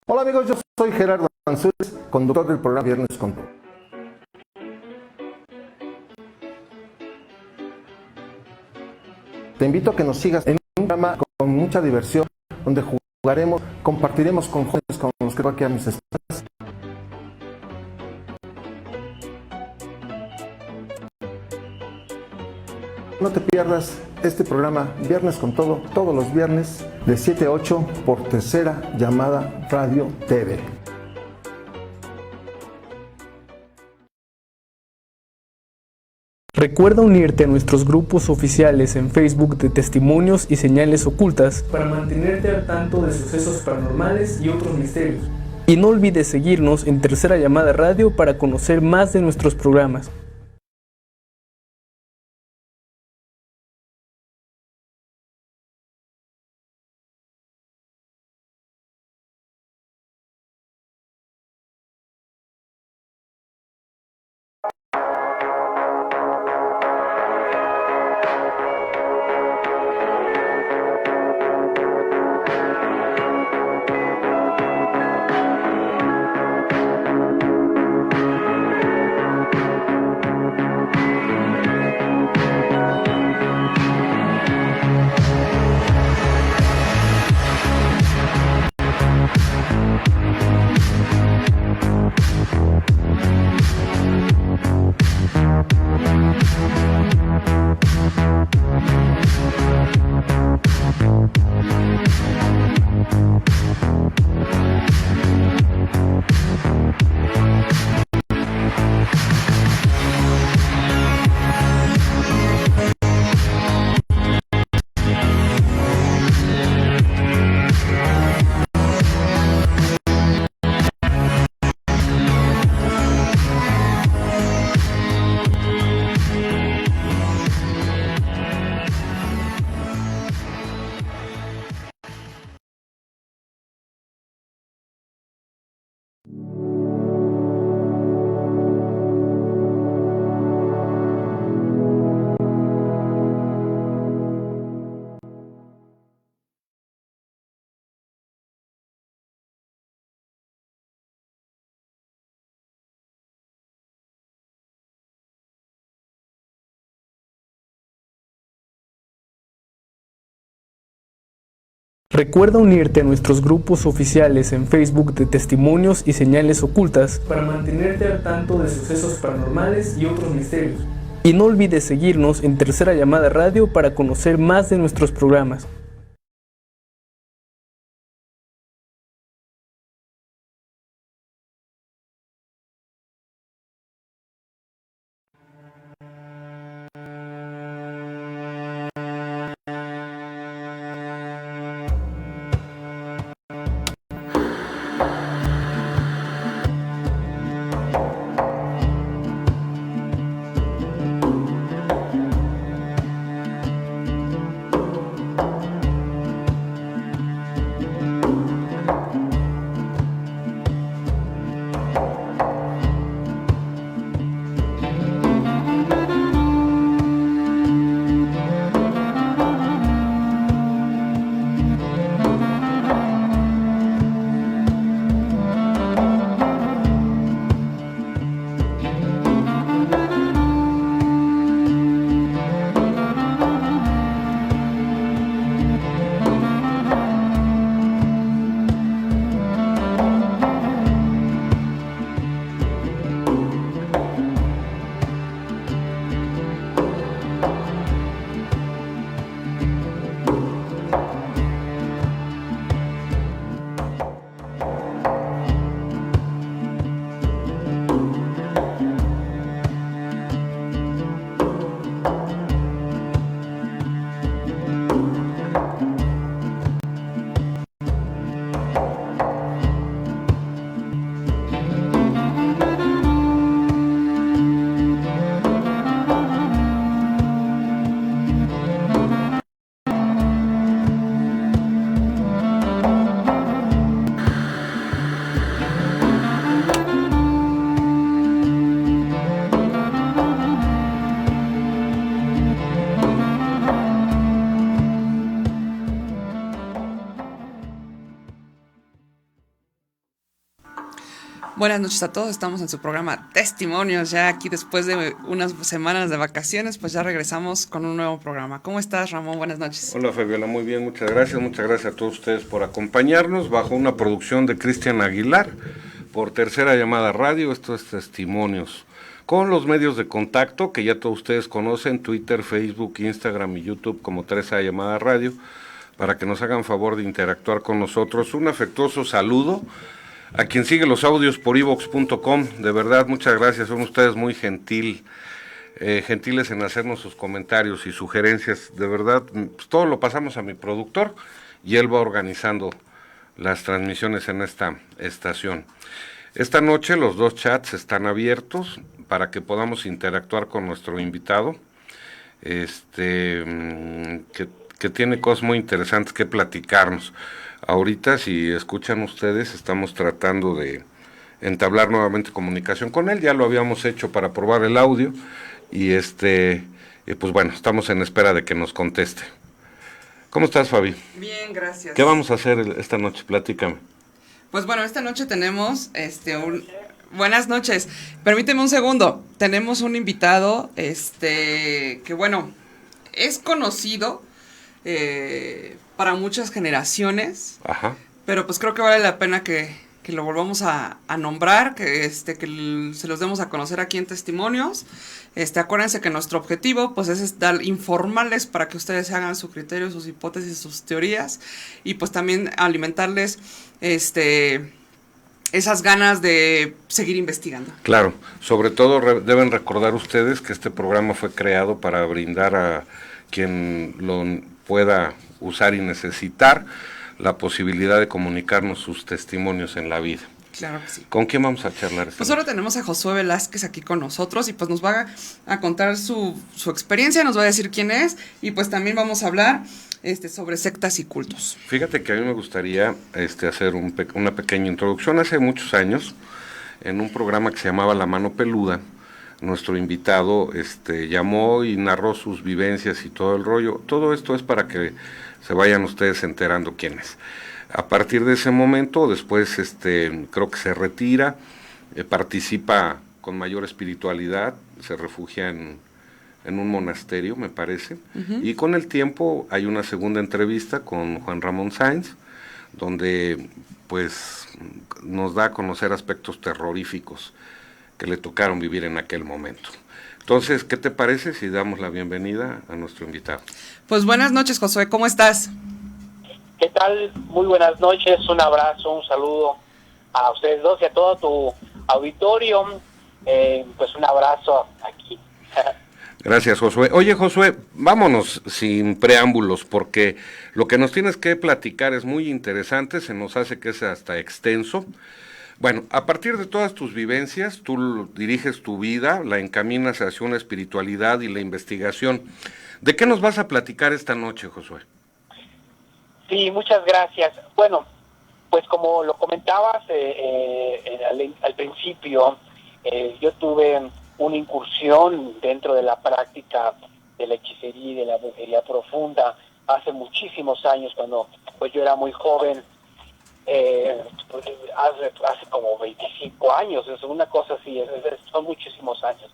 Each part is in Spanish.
Hola amigos, yo soy Gerardo Ansúrez, conductor del programa Viernes con Todo. Te invito a que nos sigas en un programa con mucha diversión, donde jugaremos, compartiremos con jóvenes con los que voy aquí a mis espaldas. No te pierdas este programa Viernes con Todo, todos los viernes de 7 a 8 por Tercera Llamada Radio TV. Recuerda unirte a nuestros grupos oficiales en Facebook de Testimonios y Señales Ocultas para mantenerte al tanto de sucesos paranormales y otros misterios. Y no olvides seguirnos en Tercera Llamada Radio para conocer más de nuestros programas. Recuerda unirte a nuestros grupos oficiales en Facebook de Testimonios y Señales Ocultas para mantenerte al tanto de sucesos paranormales y otros misterios. Y no olvides seguirnos en Tercera Llamada Radio para conocer más de nuestros programas. Buenas noches a todos, estamos en su programa Testimonios, ya aquí después de unas semanas de vacaciones, pues ya regresamos con un nuevo programa. ¿Cómo estás, Ramón? Buenas noches. Hola, Fabiola, muy bien, muchas gracias a todos ustedes por acompañarnos bajo una producción de Cristian Aguilar por Tercera Llamada Radio. Esto es Testimonios, con los medios de contacto que ya todos ustedes conocen, Twitter, Facebook, Instagram y YouTube como Tercera Llamada Radio, para que nos hagan favor de interactuar con nosotros. Un afectuoso saludo a quien sigue los audios por ivox.com, de verdad, muchas gracias, son ustedes muy gentiles en hacernos sus comentarios y sugerencias, de verdad, pues todo lo pasamos a mi productor y él va organizando las transmisiones en esta estación. Esta noche los dos chats están abiertos para que podamos interactuar con nuestro invitado, que tiene cosas muy interesantes que platicarnos. Ahorita, si escuchan ustedes, estamos tratando de entablar nuevamente comunicación con él. Ya lo habíamos hecho para probar el audio y pues bueno, estamos en espera de que nos conteste. ¿Cómo estás, Fabi? Bien, gracias. ¿Qué vamos a hacer esta noche? Platícame. Pues bueno, esta noche tenemos Buenas noches. Permíteme un segundo. Tenemos un invitado, que bueno, es conocido para muchas generaciones. Ajá. Pero pues creo que vale la pena que lo volvamos a nombrar, que se los demos a conocer aquí en Testimonios. Acuérdense que nuestro objetivo pues es informarles para que ustedes hagan su criterio, sus hipótesis, sus teorías, y pues también alimentarles esas ganas de seguir investigando. Claro, sobre todo deben recordar ustedes que este programa fue creado para brindar a quien lo pueda usar y necesitar la posibilidad de comunicarnos sus testimonios en la vida. Claro que sí. ¿Con quién vamos a charlar? Pues ahora tenemos a Josué Velázquez aquí con nosotros y pues nos va a contar su experiencia, nos va a decir quién es y pues también vamos a hablar sobre sectas y cultos. Fíjate que a mí me gustaría hacer una pequeña introducción. Hace muchos años, en un programa que se llamaba La Mano Peluda, nuestro invitado llamó y narró sus vivencias y todo el rollo. Todo esto es para que se vayan ustedes enterando quién es. A partir de ese momento, después creo que se retira, participa con mayor espiritualidad, se refugia en un monasterio, me parece, y con el tiempo hay una segunda entrevista con Juan Ramón Sáenz, donde pues nos da a conocer aspectos terroríficos que le tocaron vivir en aquel momento. Entonces, ¿qué te parece si damos la bienvenida a nuestro invitado? Pues buenas noches, Josué, ¿cómo estás? ¿Qué tal? Muy buenas noches, un abrazo, un saludo a ustedes dos y a todo tu auditorio, pues un abrazo aquí. Gracias, Josué. Oye, Josué, vámonos sin preámbulos, porque lo que nos tienes que platicar es muy interesante, se nos hace que es hasta extenso. Bueno, a partir de todas tus vivencias, tú diriges tu vida, la encaminas hacia una espiritualidad y la investigación. ¿De qué nos vas a platicar esta noche, Josué? Sí, muchas gracias. Bueno, pues como lo comentabas al principio, yo tuve una incursión dentro de la práctica de la hechicería y de la brujería profunda hace muchísimos años, cuando pues yo era muy joven. Hace como 25 años, es una cosa así, son muchísimos años.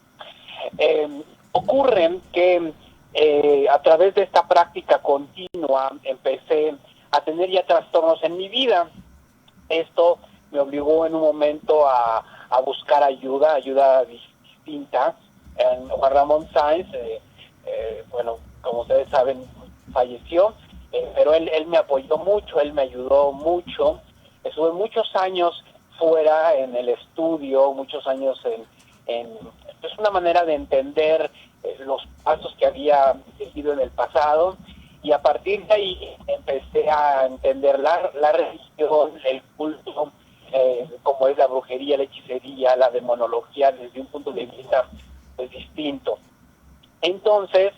Ocurren que a través de esta práctica continua empecé a tener ya trastornos en mi vida. Esto me obligó en un momento a buscar ayuda distinta. Juan Ramón Sáenz, bueno, como ustedes saben, falleció. Pero él me apoyó mucho, él me ayudó mucho. Estuve muchos años fuera en el estudio, muchos años en es una manera de entender los pasos que había seguido en el pasado, y a partir de ahí empecé a entender la religión, el culto, como es la brujería, la hechicería, la demonología, desde un punto de vista pues distinto. Entonces,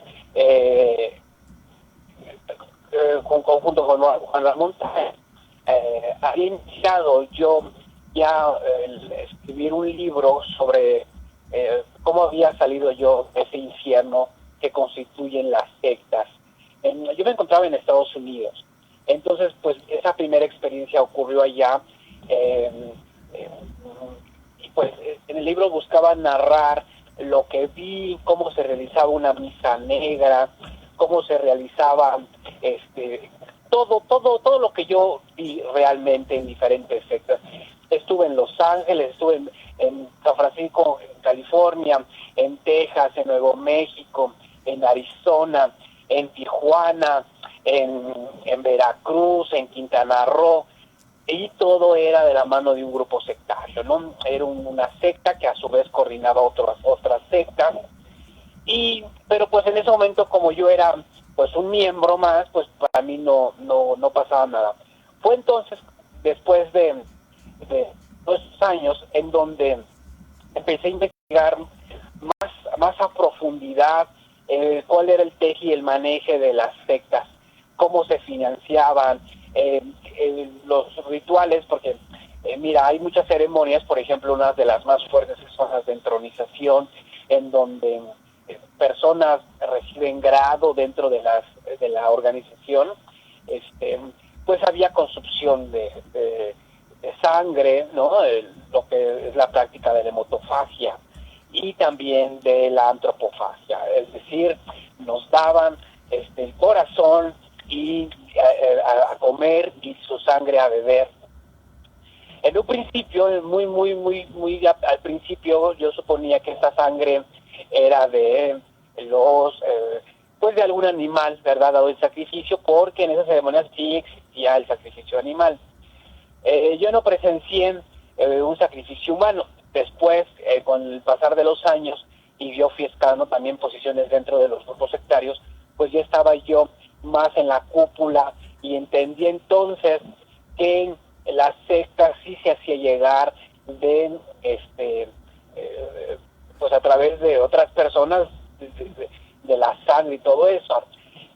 junto con Juan Ramón, había iniciado yo ya escribir un libro sobre cómo había salido yo de ese infierno que constituyen las sectas. Yo me encontraba en Estados Unidos, entonces pues esa primera experiencia ocurrió allá. pues en el libro buscaba narrar lo que vi, cómo se realizaba una misa negra, cómo se realizaba todo lo que yo vi realmente en diferentes sectas. Estuve en Los Ángeles, estuve en San Francisco, en California, en Texas, en Nuevo México, en Arizona, en Tijuana, en Veracruz, en Quintana Roo, y todo era de la mano de un grupo sectario, ¿no? Era una secta que a su vez coordinaba otras sectas, pero pues en ese momento, como yo era pues un miembro más, pues para mí no pasaba nada. Fue entonces, después de 2 años, en donde empecé a investigar más a profundidad cuál era el teje y el maneje de las sectas, cómo se financiaban, los rituales, porque mira, hay muchas ceremonias, por ejemplo, una de las más fuertes son las de entronización, en donde personas reciben grado dentro de la organización. Pues había consumpción de sangre, ¿no? Lo que es la práctica de la hemotofagia, y también de la antropofagia, es decir, nos daban el corazón y a comer y su sangre a beber. En un principio, muy al principio, yo suponía que esta sangre era de pues de algún animal, ¿verdad?, dado el sacrificio, porque en esas ceremonias sí existía el sacrificio animal. Yo no presencié un sacrificio humano. Después, con el pasar de los años, y yo fui escalando también posiciones dentro de los grupos sectarios, pues ya estaba yo más en la cúpula, y entendí entonces que la secta sí se hacía llegar de pues a través de otras personas, de la sangre y todo eso.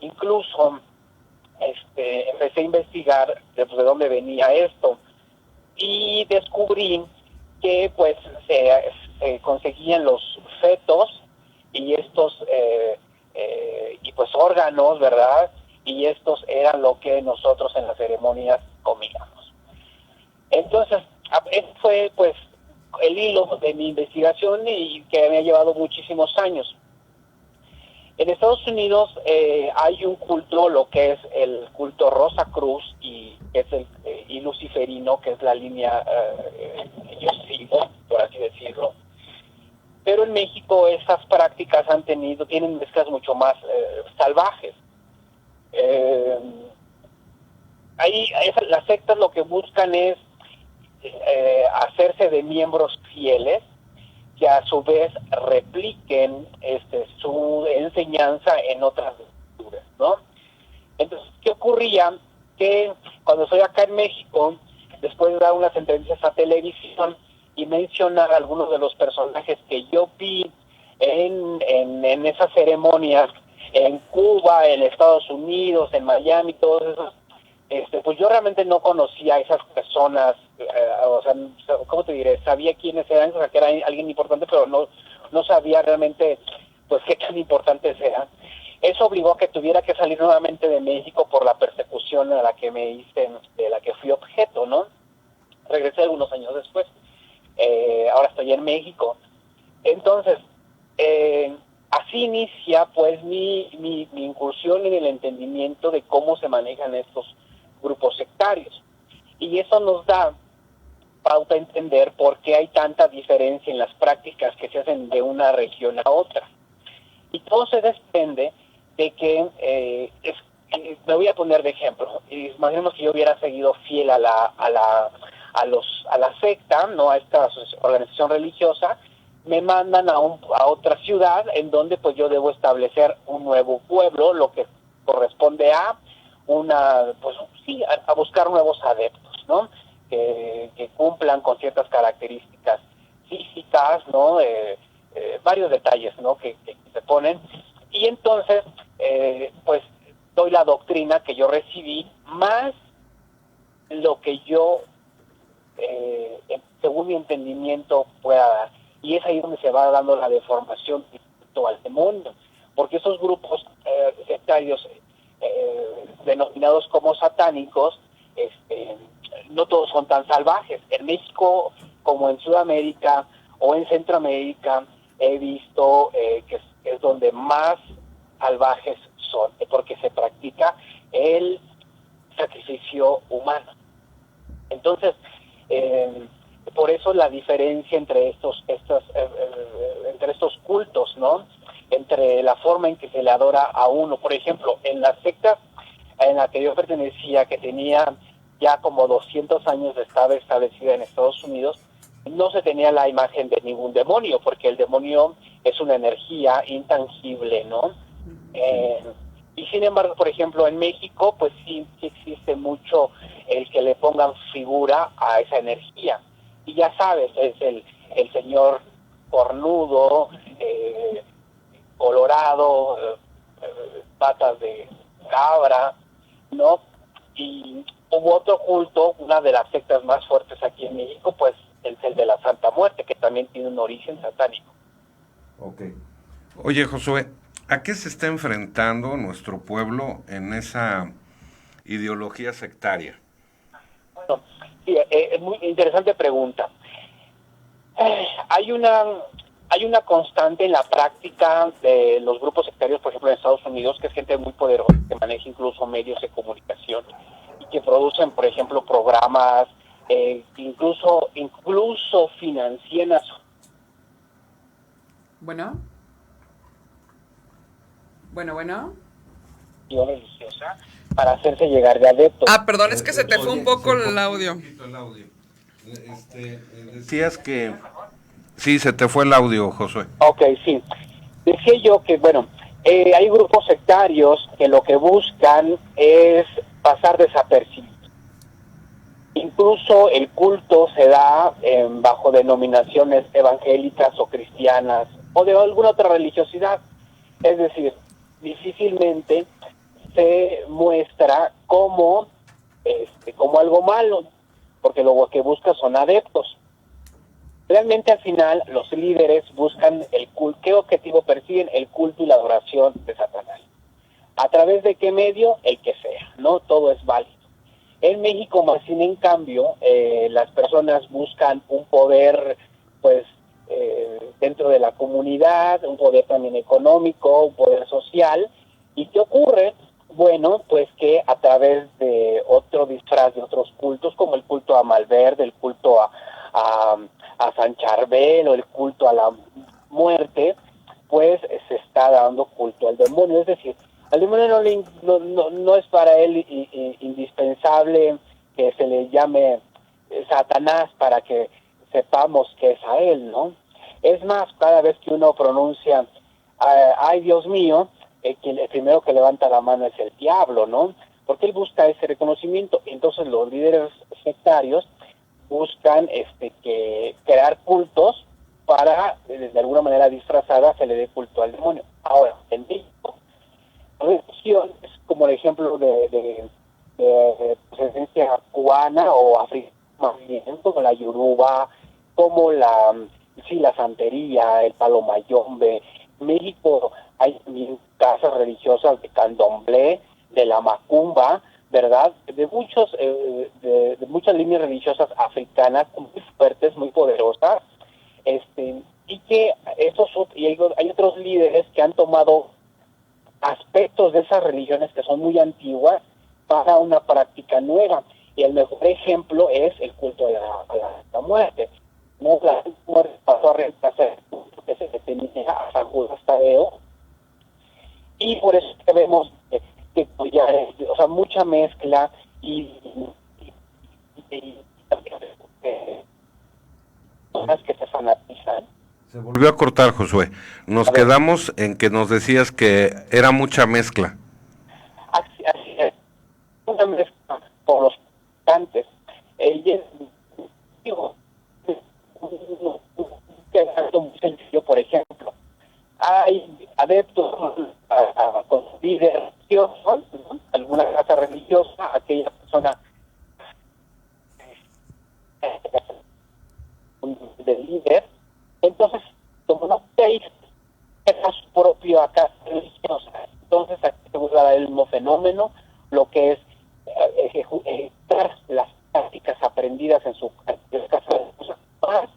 Incluso empecé a investigar de dónde venía esto, y descubrí que pues se conseguían los fetos y estos y pues órganos, ¿verdad? Y estos eran lo que nosotros en las ceremonias comíamos. Entonces, ese fue pues el hilo de mi investigación, y que me ha llevado muchísimos años. En Estados Unidos hay un culto, lo que es el culto Rosa Cruz, y es y luciferino, que es la línea que yo sigo, por así decirlo. Pero en México esas prácticas tienen mezclas mucho más salvajes. Las sectas lo que buscan es hacerse de miembros fieles, que a su vez repliquen su enseñanza en otras culturas, ¿no? Entonces, ¿qué ocurría? Que cuando estoy acá en México, después de dar unas entrevistas a televisión y mencionar algunos de los personajes que yo vi en esas ceremonias, en Cuba, en Estados Unidos, en Miami, todos esos, pues yo realmente no conocía a esas personas, o sea, ¿cómo te diré? Sabía quiénes eran, o sea, que era alguien importante, pero no sabía realmente, pues, qué tan importantes eran. Eso obligó a que tuviera que salir nuevamente de México por la persecución a la que me hice, de la que fui objeto, ¿no? Regresé algunos años después. Ahora estoy en México. Entonces, así inicia, pues, mi incursión en el entendimiento de cómo se manejan estos grupos sectarios, y eso nos da pauta a entender por qué hay tanta diferencia en las prácticas que se hacen de una región a otra. Y todo se desprende de que me voy a poner de ejemplo. Imaginemos que yo hubiera seguido fiel a la secta, no, a esta organización religiosa. Me mandan a otra ciudad en donde pues yo debo establecer un nuevo pueblo, lo que corresponde a buscar nuevos adeptos, ¿no? Que cumplan con ciertas características físicas, ¿no? Varios detalles, ¿no? que se ponen. Y entonces, pues, doy la doctrina que yo recibí, más lo que yo, según mi entendimiento, pueda dar. Y es ahí donde se va dando la deformación al demonio, porque esos grupos sectarios denominados como satánicos, no todos son tan salvajes. En México como en Sudamérica o en Centroamérica, he visto que es donde más salvajes son, porque se practica el sacrificio humano. Entonces, por eso la diferencia entre estos cultos, ¿no? Entre la forma en que se le adora a uno. Por ejemplo, en la secta en la que yo pertenecía, que tenía ya como 200 años de estar establecida en Estados Unidos, no se tenía la imagen de ningún demonio, porque el demonio es una energía intangible, ¿no? Y sin embargo, por ejemplo, en México, pues sí existe mucho el que le pongan figura a esa energía. Y ya sabes, es el señor cornudo, colorado, patas de cabra, ¿no? Y hubo otro culto, una de las sectas más fuertes aquí en México, pues es el de la Santa Muerte, que también tiene un origen satánico. Okay. Oye, Josué, ¿a qué se está enfrentando nuestro pueblo en esa ideología sectaria? Bueno, sí, es muy interesante pregunta. Hay una constante en la práctica de los grupos sectarios, por ejemplo, en Estados Unidos, que es gente muy poderosa, que maneja incluso medios de comunicación y que producen, por ejemplo, programas, incluso financian Bueno. religiosa para hacerse llegar de adeptos. Perdón, es que se te fue un poco el audio. Decías que... Sí, se te fue el audio, Josué. Ok, sí. Decía yo que, bueno, hay grupos sectarios que lo que buscan es pasar desapercibidos. Incluso el culto se da bajo denominaciones evangélicas o cristianas o de alguna otra religiosidad. Es decir, difícilmente se muestra como algo malo, porque lo que busca son adeptos. Realmente al final los líderes buscan el culto. ¿Qué objetivo persiguen? El culto y la adoración de Satanás. ¿A través de qué medio? El que sea, ¿no? Todo es válido. En México, más sin en cambio, las personas buscan un poder, pues, dentro de la comunidad, un poder también económico, un poder social. ¿Y qué ocurre? Bueno, pues que a través de otro disfraz de otros cultos, como el culto a Malverde, el culto a San Charbel o el culto a la muerte, pues se está dando culto al demonio. Es decir, al demonio no es para él indispensable que se le llame Satanás para que sepamos que es a él, ¿no? Es más, cada vez que uno pronuncia ay Dios mío, el primero que levanta la mano es el diablo, ¿no? Porque él busca ese reconocimiento. Entonces los líderes sectarios buscan que crear cultos para, de alguna manera disfrazada, se le dé culto al demonio. Ahora, en México, religiones como el ejemplo de presencia cubana o africana, más bien, como la yoruba, como la santería, el palo mayombe. En México hay también casas religiosas de candomblé, de la macumba, ¿verdad? De muchas líneas religiosas africanas muy fuertes, muy poderosas, y que hay otros líderes que han tomado aspectos de esas religiones que son muy antiguas para una práctica nueva. Y el mejor ejemplo es el culto a la muerte. No, la muerte pasó a reemplazar el culto que se tenía a San Judas Tadeo, y por eso que vemos que ya mucha mezcla y personas que se fanatizan. Se volvió a cortar, Josué. Nos quedamos en que nos decías que era mucha mezcla. Así es. Una mezcla por los cantantes. Muy sencillo, por ejemplo. Hay adeptos con líderes religiosos, ¿no? Alguna casa religiosa, aquella persona del líder. Entonces, como no hay su propio casa religiosa, entonces aquí se vuelve a dar el mismo fenómeno, lo que es ejecutar las prácticas aprendidas en su casa religiosa más.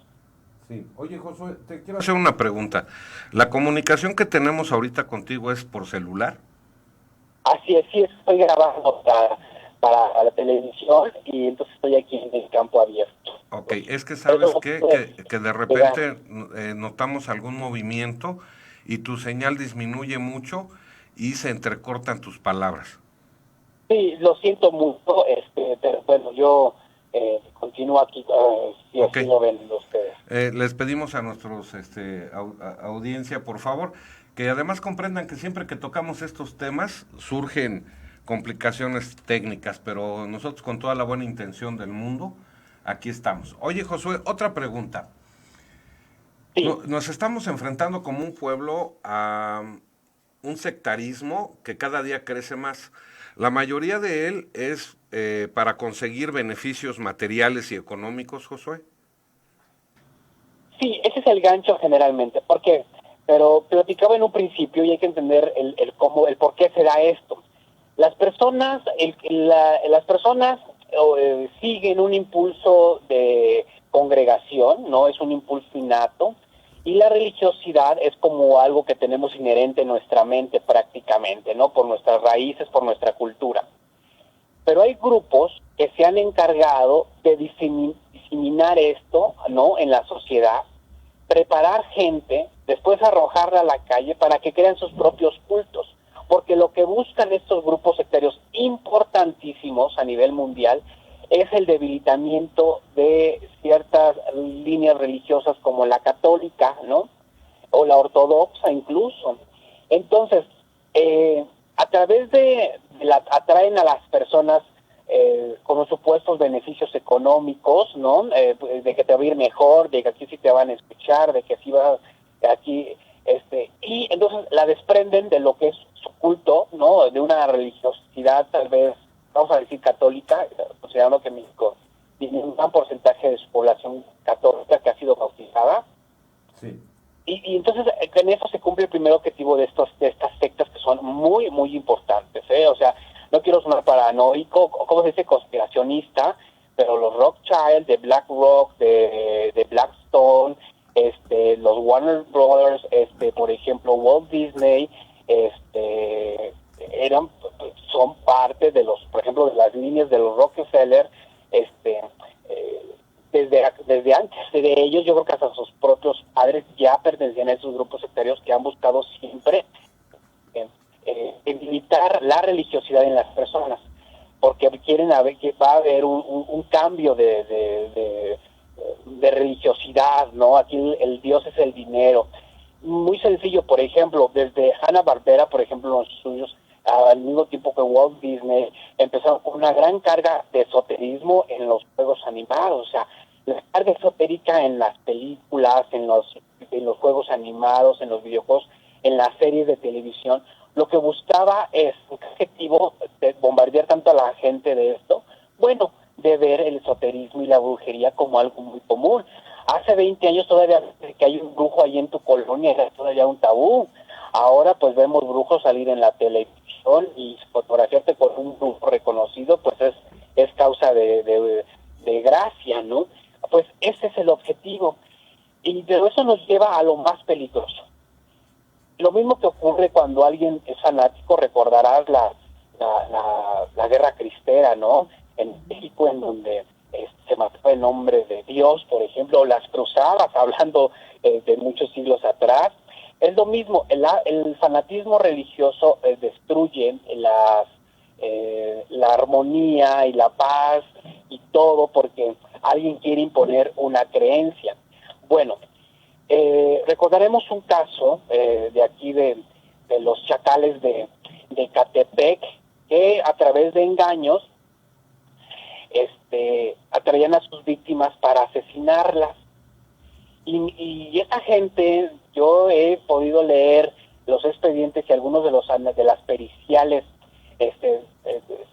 Sí. Oye, Josué, te quiero hacer una pregunta. ¿La comunicación que tenemos ahorita contigo es por celular? Así es, sí, estoy grabando para la televisión y entonces estoy aquí en el campo abierto. Ok, es que sabes Eso, qué, pues, que de llegar. repente notamos algún movimiento y tu señal disminuye mucho y se entrecortan tus palabras. Sí, lo siento mucho, pero bueno, yo continúo aquí, si Ok. así lo ven ustedes. Les pedimos a nuestros audiencia, por favor, que además comprendan que siempre que tocamos estos temas surgen complicaciones técnicas, pero nosotros con toda la buena intención del mundo, aquí estamos. Oye, Josué, otra pregunta. Sí, Nos estamos enfrentando como un pueblo a un sectarismo que cada día crece más. La mayoría de él es para conseguir beneficios materiales y económicos, Josué. sí, ese es el gancho generalmente, porque, pero platicaba en un principio y hay que entender el cómo, el por qué se da esto. Las personas, las personas siguen un impulso de congregación, no es un impulso innato, y la religiosidad es como algo que tenemos inherente en nuestra mente prácticamente, no, por nuestras raíces, por nuestra cultura. Pero hay grupos que se han encargado de diseminar esto, no, en la sociedad, preparar gente, después arrojarla a la calle para que crean sus propios cultos. Porque lo que buscan estos grupos sectarios importantísimos a nivel mundial es el debilitamiento de ciertas líneas religiosas como la católica, ¿no? O la ortodoxa incluso. Entonces, a través atraen a las personas con los supuestos beneficios económicos, ¿no? De que te va a ir mejor, de que aquí sí te van a escuchar, de que así va aquí, y entonces la desprenden de lo que es su culto, ¿no? De una religiosidad tal vez, vamos a decir católica, considerando que México tiene un gran porcentaje de su población católica que ha sido bautizada. Sí. Y entonces en eso se cumple el primer objetivo de estas sectas que son muy, muy importantes, ¿eh? O sea, no quiero sonar paranoico, ¿cómo se dice? Conspiracionista, pero los Rothschild, de BlackRock, de Blackstone, los Warner Brothers, por ejemplo, Walt Disney, son parte de por ejemplo, de las líneas de los Rockefeller, desde antes de ellos, yo creo que hasta sus propios padres ya pertenecían a esos grupos sectarios que han buscado siempre evitar la religiosidad en las personas, porque quieren que va a haber un cambio de religiosidad, ¿no? Aquí el Dios es el dinero. Muy sencillo, por ejemplo, desde Hanna-Barbera, por ejemplo, los suyos, al mismo tiempo que Walt Disney, empezaron con una gran carga de esoterismo en los juegos animados. O sea, la carga esotérica en las películas, en los juegos animados, en los videojuegos, en las series de televisión, lo que buscaba es un objetivo de bombardear tanto a la gente de esto, bueno, de ver el esoterismo y la brujería como algo muy común. Hace 20 años todavía que hay un brujo ahí en tu colonia era todavía un tabú. Ahora pues vemos brujos salir en la televisión y fotografiarte con un brujo reconocido pues es causa de gracia, ¿no? Pues ese es el objetivo. Pero eso nos lleva a lo más peligroso. Lo mismo que ocurre cuando alguien es fanático, recordarás la guerra cristera, ¿no? En México, en donde se mató en nombre de Dios, por ejemplo, o las cruzadas, hablando de muchos siglos atrás. Es lo mismo, el fanatismo religioso destruye la armonía y la paz y todo porque alguien quiere imponer una creencia. Bueno, recordaremos un caso de aquí de los chacales de Catepec, que a través de engaños atraían a sus víctimas para asesinarlas. Y esta gente, yo he podido leer los expedientes y algunos de las periciales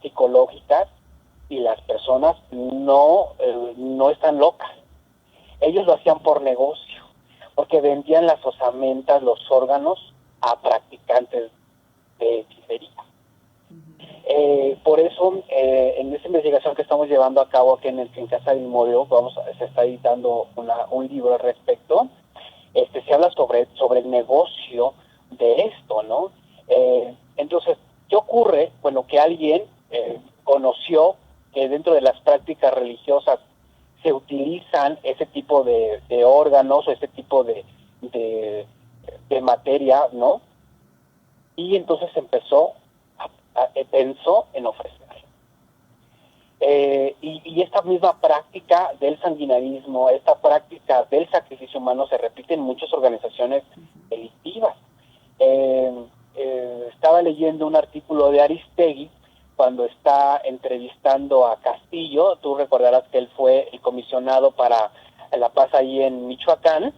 psicológicas, y las personas no están locas. Ellos lo hacían por negocio, porque vendían las osamentas, los órganos, a practicantes de hechicería. Por eso, en esta investigación que estamos llevando a cabo aquí en Casa del Inmobiliario, se está editando un libro al respecto. Se habla sobre el negocio de esto, ¿no? Entonces, ¿qué ocurre? Bueno, que alguien conoció que dentro de las prácticas religiosas se utilizan ese tipo de órganos o ese tipo de materia, ¿no? Y entonces pensó en ofrecer. Y esta misma práctica del sanguinarismo, esta práctica del sacrificio humano se repite en muchas organizaciones delictivas. Estaba leyendo un artículo de Aristegui cuando está entrevistando a Castillo. Tú recordarás que él fue el comisionado para la paz ahí en Michoacán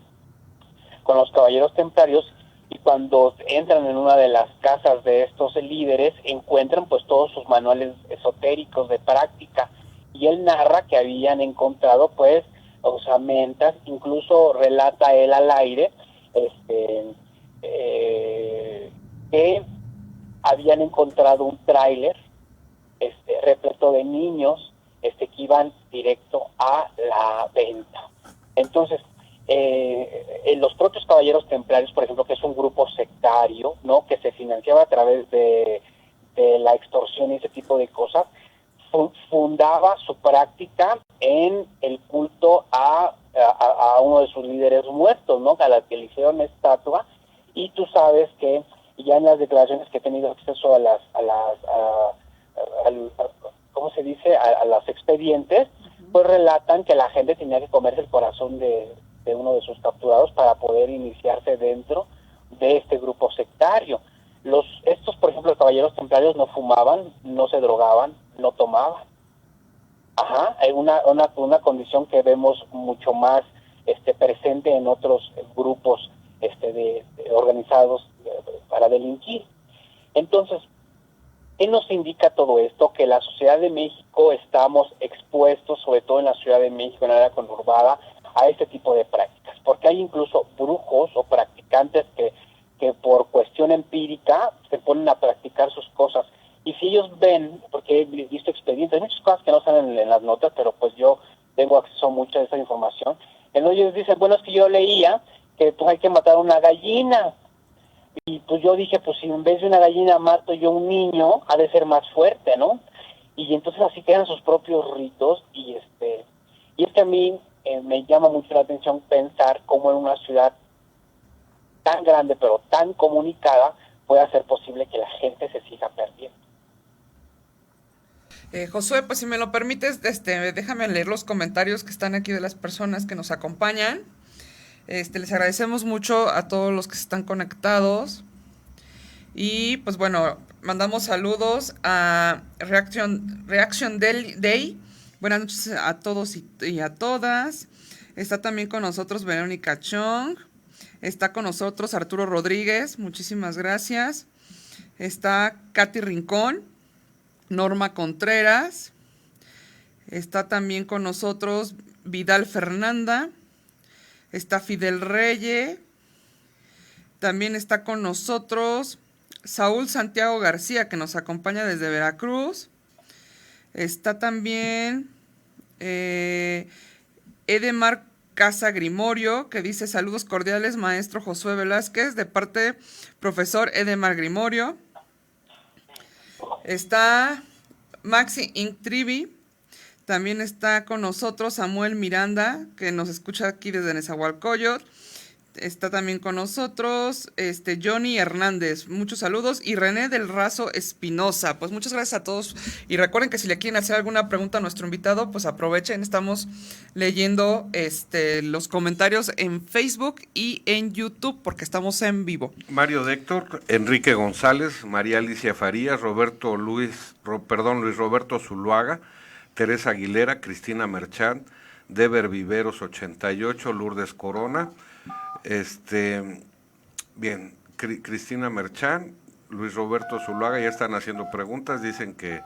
con los caballeros templarios, y cuando entran en una de las casas de estos líderes encuentran pues todos sus manuales esotéricos de práctica, y él narra que habían encontrado pues osamentas, incluso relata él al aire que habían encontrado un tráiler repleto de niños que iban directo a la venta. Entonces, los propios caballeros templarios, por ejemplo, que es un grupo sectario, ¿no?, que se financiaba a través de la extorsión y ese tipo de cosas, fundaba su práctica en el culto a uno de sus líderes muertos, ¿no?, a la que le hicieron estatua. Y tú sabes que ya en las declaraciones que he tenido acceso ¿cómo se dice?, a los expedientes, pues relatan que la gente tenía que comerse el corazón de uno de sus capturados para poder iniciarse dentro de este grupo sectario. Estos, por ejemplo, los caballeros templarios no fumaban, no se drogaban, no tomaban. Hay una condición que vemos mucho más presente en otros grupos organizados para delinquir. Entonces, ¿qué nos indica todo esto? Que la Ciudad de México estamos expuestos, sobre todo en la Ciudad de México, en la área conurbada, a este tipo de prácticas, porque hay incluso brujos o practicantes que por cuestión empírica se ponen a practicar sus cosas, y si ellos ven, porque he visto expedientes, hay muchas cosas que no salen en las notas, pero pues yo tengo acceso a mucha de esa información, entonces ellos dicen, bueno, es que yo leía que pues hay que matar una gallina, y pues yo dije, pues si en vez de una gallina mato yo un niño, ha de ser más fuerte, ¿no? Y entonces así quedan sus propios ritos, y es que a mí me llama mucho la atención pensar cómo en una ciudad tan grande pero tan comunicada puede ser posible que la gente se siga perdiendo. Josué, pues si me lo permites, déjame leer los comentarios que están aquí de las personas que nos acompañan. Les agradecemos mucho a todos los que están conectados. Y pues bueno, mandamos saludos a Reaction Day. Buenas noches a todos y a todas. Está también con nosotros Verónica Chong. Está con nosotros Arturo Rodríguez. Muchísimas gracias. Está Katy Rincón. Norma Contreras. Está también con nosotros Vidal Fernanda. Está Fidel Reyes. También está con nosotros Saúl Santiago García, que nos acompaña desde Veracruz. Está también Edemar Casa Grimorio, que dice saludos cordiales, maestro Josué Velázquez, de parte profesor Edemar Grimorio. Está Maxi Intrivi. También está con nosotros Samuel Miranda, que nos escucha aquí desde Nezahualcóyotl. Está también con nosotros Johnny Hernández, muchos saludos, y René del Razo Espinosa. Pues muchas gracias a todos, y recuerden que si le quieren hacer alguna pregunta a nuestro invitado, pues aprovechen, estamos leyendo los comentarios en Facebook y en YouTube porque estamos en vivo. Mario Déctor, Enrique González, María Alicia Farías, Luis Roberto Zuluaga, Teresa Aguilera, Cristina Merchán, Deber Viveros 88, Lourdes Corona. Bien, Cristina Merchán, Luis Roberto Zuluaga ya están haciendo preguntas, dicen que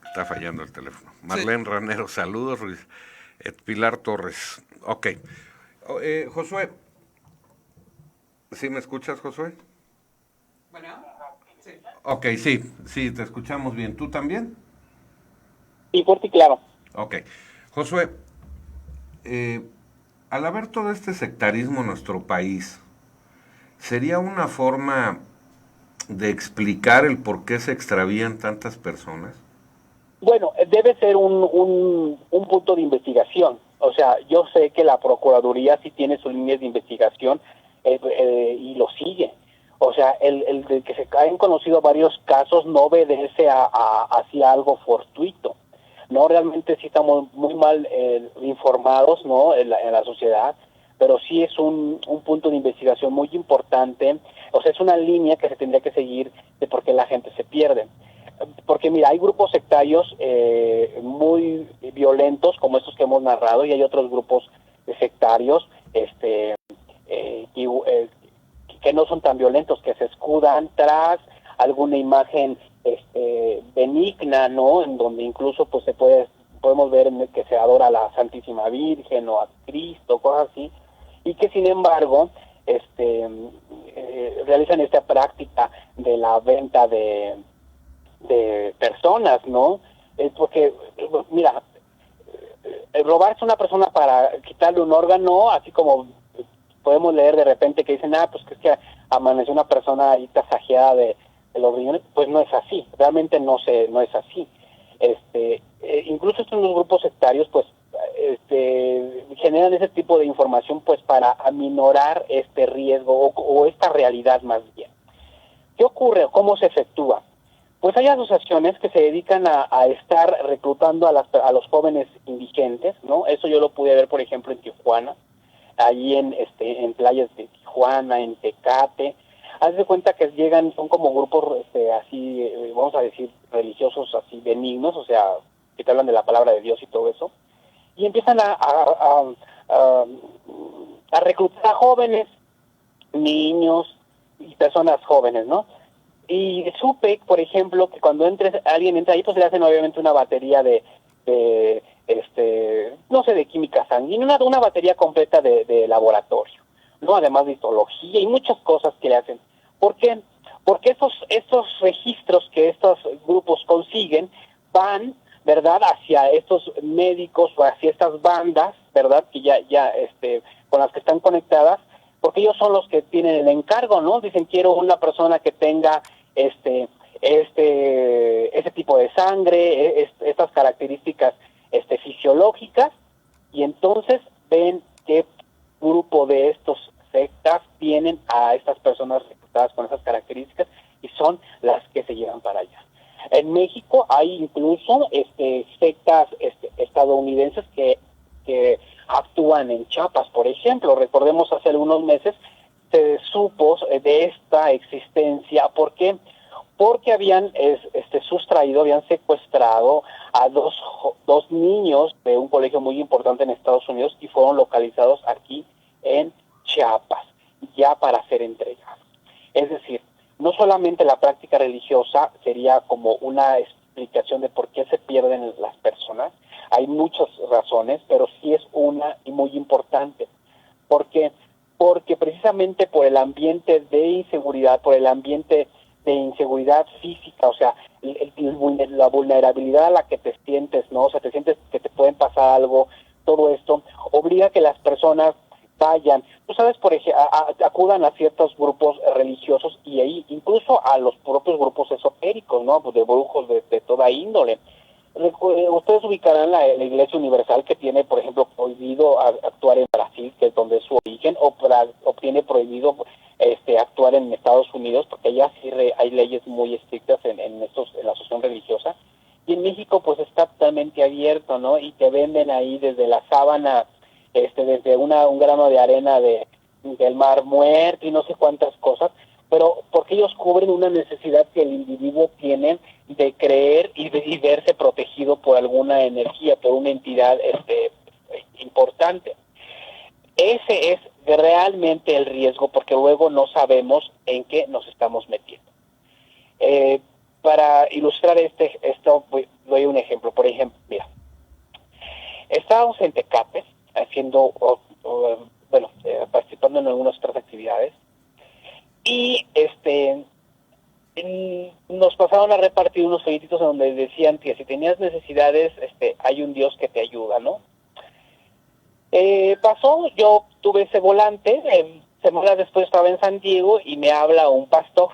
está fallando el teléfono. Marlene sí. Ranero, saludos. Pilar Torres, ok. Josué, ¿Sí me escuchas, Josué? Bueno, sí. Ok, sí, te escuchamos bien. ¿Tú también? Y fuerte y claro. Ok. Josué, eh, al haber todo este sectarismo en nuestro país, ¿sería una forma de explicar el por qué se extravían tantas personas? Bueno, debe ser un punto de investigación. O sea, yo sé que la Procuraduría sí tiene sus líneas de investigación y lo sigue. O sea, el de que se han conocido varios casos no obedece hacia algo fortuito. No, realmente sí estamos muy mal informados, ¿no? En la sociedad, pero sí es un punto de investigación muy importante. O sea, es una línea que se tendría que seguir de por qué la gente se pierde. Porque mira, hay grupos sectarios muy violentos como estos que hemos narrado, y hay otros grupos sectarios que no son tan violentos, que se escudan tras alguna imagen benigna, ¿no? En donde incluso pues podemos ver que se adora a la Santísima Virgen o a Cristo, cosas así, y que sin embargo realizan esta práctica de la venta de personas, ¿no? Porque, mira, robarse a una persona para quitarle un órgano, así como podemos leer de repente que dicen, pues que es que amaneció una persona ahí tasajeada de los riñones, pues no es así, realmente no es así. Incluso estos grupos sectarios, pues, generan ese tipo de información, pues, para aminorar este riesgo o esta realidad más bien. ¿Qué ocurre? ¿Cómo se efectúa? Pues hay asociaciones que se dedican a estar reclutando a los jóvenes indigentes, ¿no? Eso yo lo pude ver, por ejemplo, en Tijuana, allí en playas de Tijuana, en Tecate. Haz de cuenta que llegan, son como grupos así, vamos a decir, religiosos así benignos, o sea, que te hablan de la palabra de Dios y todo eso, y empiezan a reclutar a jóvenes, niños y personas jóvenes, ¿no? Y supe, por ejemplo, que cuando alguien entra ahí, pues le hacen obviamente una batería no sé, de química sanguínea, una batería completa de laboratorio, ¿no? Además de histología y muchas cosas que le hacen. ¿Por qué? Porque estos registros que estos grupos consiguen van, ¿verdad?, hacia estos médicos o hacia estas bandas, ¿verdad?, que ya con las que están conectadas, porque ellos son los que tienen el encargo, ¿no? Dicen, quiero una persona que tenga ese tipo de sangre, estas características fisiológicas, y entonces ven qué grupo de estos sectas tienen a estas personas reclutadas con esas características y son las que se llevan para allá. En México hay incluso sectas estadounidenses que actúan en Chiapas, por ejemplo. Recordemos, hace algunos meses se supo de esta existencia. ¿Por qué? Porque habían sustraído, habían secuestrado a dos niños de un colegio muy importante en Estados Unidos y fueron localizados aquí en Chiapas, ya para ser entregados. Es decir, no solamente la práctica religiosa sería como una explicación de por qué se pierden las personas, hay muchas razones, pero sí es una y muy importante. ¿Por qué? Porque precisamente por el ambiente de inseguridad, por el ambiente de inseguridad física, o sea, la vulnerabilidad a la que te sientes, ¿no? O sea, te sientes que te pueden pasar algo, todo esto obliga a que las personas vayan, tú sabes, por ejemplo, acudan a ciertos grupos religiosos y ahí incluso a los propios grupos esotéricos, ¿no? Pues de brujos de toda índole. Ustedes ubicarán la Iglesia Universal, que tiene, por ejemplo, prohibido actuar en Brasil, que es donde es su origen, o tiene prohibido actuar en Estados Unidos, porque allá sí hay leyes muy estrictas en la asociación religiosa. Y en México pues está totalmente abierto, ¿no? Y te venden ahí desde la sábana, desde un grano de arena del Mar Muerto y no sé cuántas cosas, pero porque ellos cubren una necesidad que el individuo tiene de creer y verse protegido por alguna energía, por una entidad importante. Ese es realmente el riesgo, porque luego no sabemos en qué nos estamos metiendo. Para ilustrar esto, doy un ejemplo. Por ejemplo, mira, estábamos en Tecate haciendo, participando en algunas otras actividades, pasaron a repartir unos folletitos en donde decían que si tenías necesidades, hay un Dios que te ayuda, ¿no? Pasó, yo tuve ese volante, semanas después estaba en San Diego y me habla un pastor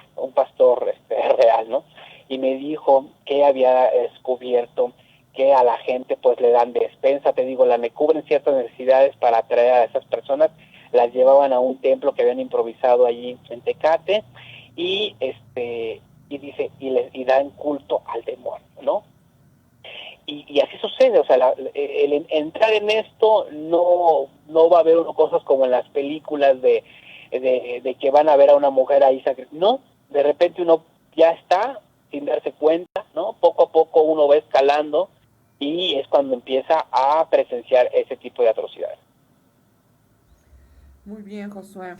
real, ¿no? Y me dijo que había descubierto que a la gente pues le dan despensa, te digo, me cubren ciertas necesidades para atraer a esas personas, las llevaban a un templo que habían improvisado allí en Tecate y dice y dan culto al demonio, ¿no? Y así sucede, o sea, el entrar en esto no va a haber cosas como en las películas de que van a ver a una mujer ahí, no, de repente uno ya está sin darse cuenta, ¿no? Poco a poco uno va escalando y es cuando empieza a presenciar ese tipo de atrocidades. Muy bien, Josué.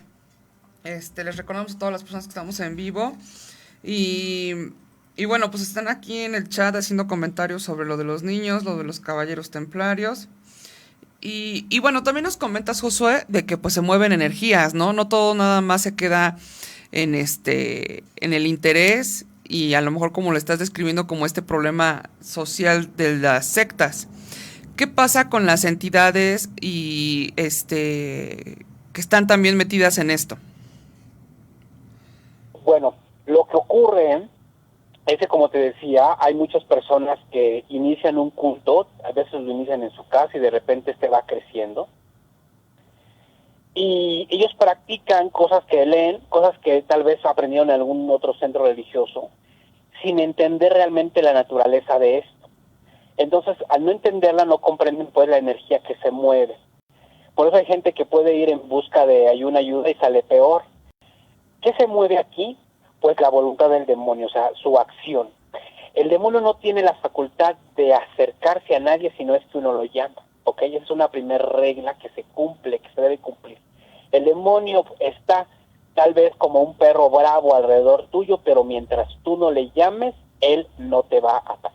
Les recordamos a todas las personas que estamos en vivo y bueno, pues están aquí en el chat haciendo comentarios sobre lo de los niños, lo de los caballeros templarios. Y bueno, también nos comentas, Josué, de que pues se mueven energías, ¿no? No todo nada más se queda en el interés y a lo mejor como lo estás describiendo como este problema social de las sectas. ¿Qué pasa con las entidades y que están también metidas en esto? Bueno, lo que ocurre es que, como te decía, hay muchas personas que inician un culto, a veces lo inician en su casa y de repente va creciendo. Y ellos practican cosas que leen, cosas que tal vez aprendieron en algún otro centro religioso, sin entender realmente la naturaleza de esto. Entonces, al no entenderla, no comprenden pues la energía que se mueve. Por eso hay gente que puede ir en busca de ayuda y sale peor. ¿Qué se mueve aquí? Pues la voluntad del demonio, o sea, su acción. El demonio no tiene la facultad de acercarse a nadie si no es que uno lo llama, ¿ok? Es una primera regla que se cumple, que se debe cumplir. El demonio está tal vez como un perro bravo alrededor tuyo, pero mientras tú no le llames, él no te va a atacar.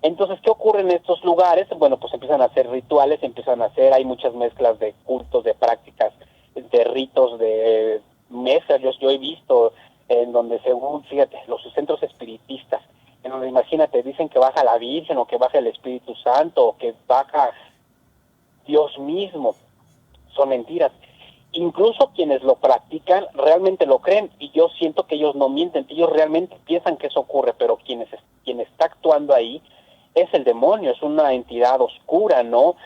Entonces, ¿qué ocurre en estos lugares? Bueno, pues empiezan a hacer rituales, hay muchas mezclas de cultos, de prácticas, de ritos, de mesas. Yo he visto en donde según, fíjate, los centros espiritistas, en donde imagínate, dicen que baja la Virgen o que baja el Espíritu Santo o que baja Dios mismo. Son mentiras. Incluso quienes lo practican realmente lo creen y yo siento que ellos no mienten, ellos realmente piensan que eso ocurre, pero quien está actuando ahí es el demonio, es una entidad oscura, ¿no?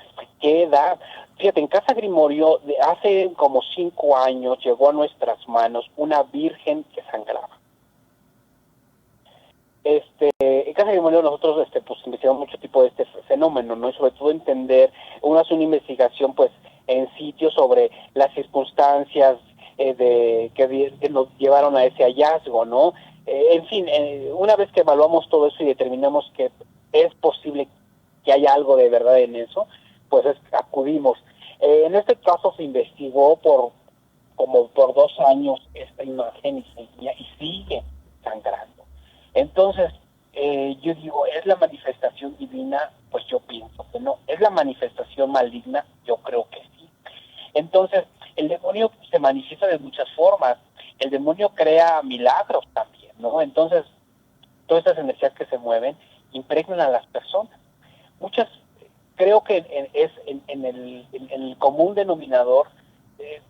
Que da, fíjate, en Casa Grimorio, hace como 5 años llegó a nuestras manos una virgen que sangraba. En Casa Grimorio nosotros pues investigamos mucho tipo de este fenómeno, ¿no? Y sobre todo entender, uno hace una investigación pues en sitios sobre las circunstancias que nos llevaron a ese hallazgo, ¿no? En fin, una vez que evaluamos todo eso y determinamos que es posible que haya algo de verdad en eso, pues acudimos. En este caso se investigó por 2 años esta imagen y seguía y sigue sangrando. Entonces, yo digo, ¿es la manifestación divina? Pues yo pienso que no. ¿Es la manifestación maligna? Yo creo que sí. Entonces, el demonio se manifiesta de muchas formas. El demonio crea milagros también, ¿no? Entonces, todas estas energías que se mueven impregnan a las personas. Muchas, creo que en el común denominador,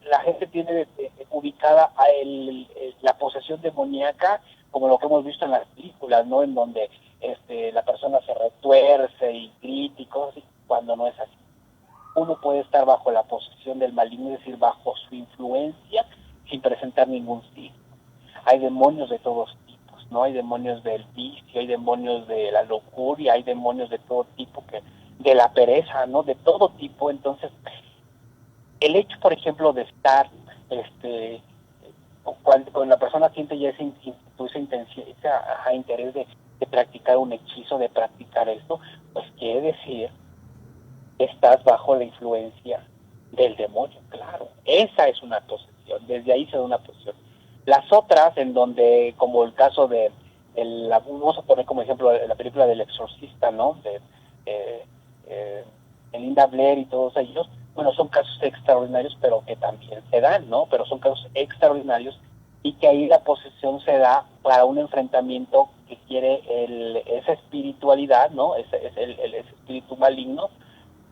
la gente tiene ubicada la posesión demoníaca como lo que hemos visto en las películas, ¿no? En donde la persona se retuerce y grita y cosas así, cuando no es así. Uno puede estar bajo la posesión del maligno, es decir, bajo su influencia, sin presentar ningún signo. Hay demonios de todos tipos, ¿no? Hay demonios del vicio, hay demonios de la lujuria, hay demonios de todo tipo, de la pereza, ¿no? De todo tipo. Entonces, el hecho, por ejemplo, de estar, cuando la persona siente ya ese interés de practicar un hechizo, de practicar esto, pues quiere decir que estás bajo la influencia del demonio, claro. Esa es una posesión, desde ahí se da una posesión. Las otras, en donde, como el caso vamos a poner como ejemplo la película del Exorcista, ¿no? De Linda Blair y todos ellos, bueno, son casos extraordinarios, pero que también se dan, ¿no? Pero son casos extraordinarios y que ahí la posesión se da para un enfrentamiento que quiere esa espiritualidad, ¿no? Ese espíritu maligno,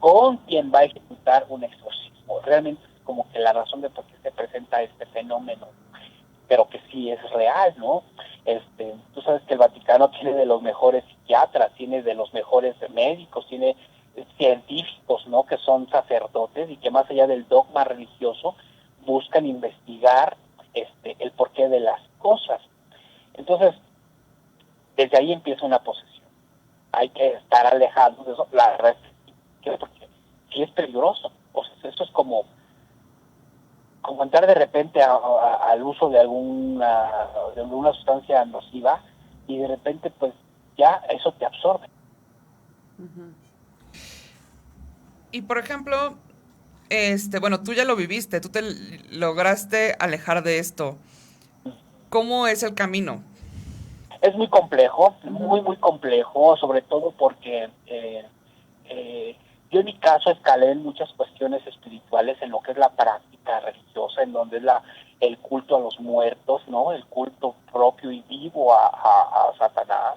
con quien va a ejecutar un exorcismo. Realmente es como que la razón de por qué se presenta este fenómeno, pero que sí es real, ¿no? Tú sabes que el Vaticano tiene de los mejores psiquiatras, tiene de los mejores médicos, tiene científicos, ¿no? Que son sacerdotes y que más allá del dogma religioso buscan investigar el porqué de las cosas. Entonces, desde ahí empieza una posesión. Hay que estar alejados de eso. La verdad es que porque sí es peligroso. O sea, eso es como entrar de repente al uso de alguna sustancia nociva y de repente pues ya eso te absorbe. Uh-huh. Y por ejemplo, bueno, tú ya lo viviste, tú te lograste alejar de esto. ¿Cómo es el camino? Es muy complejo, muy complejo, sobre todo porque yo en mi caso escalé en muchas cuestiones espirituales, en lo que es la práctica religiosa, en donde es el culto a los muertos, ¿no? El culto propio y vivo a Satanás.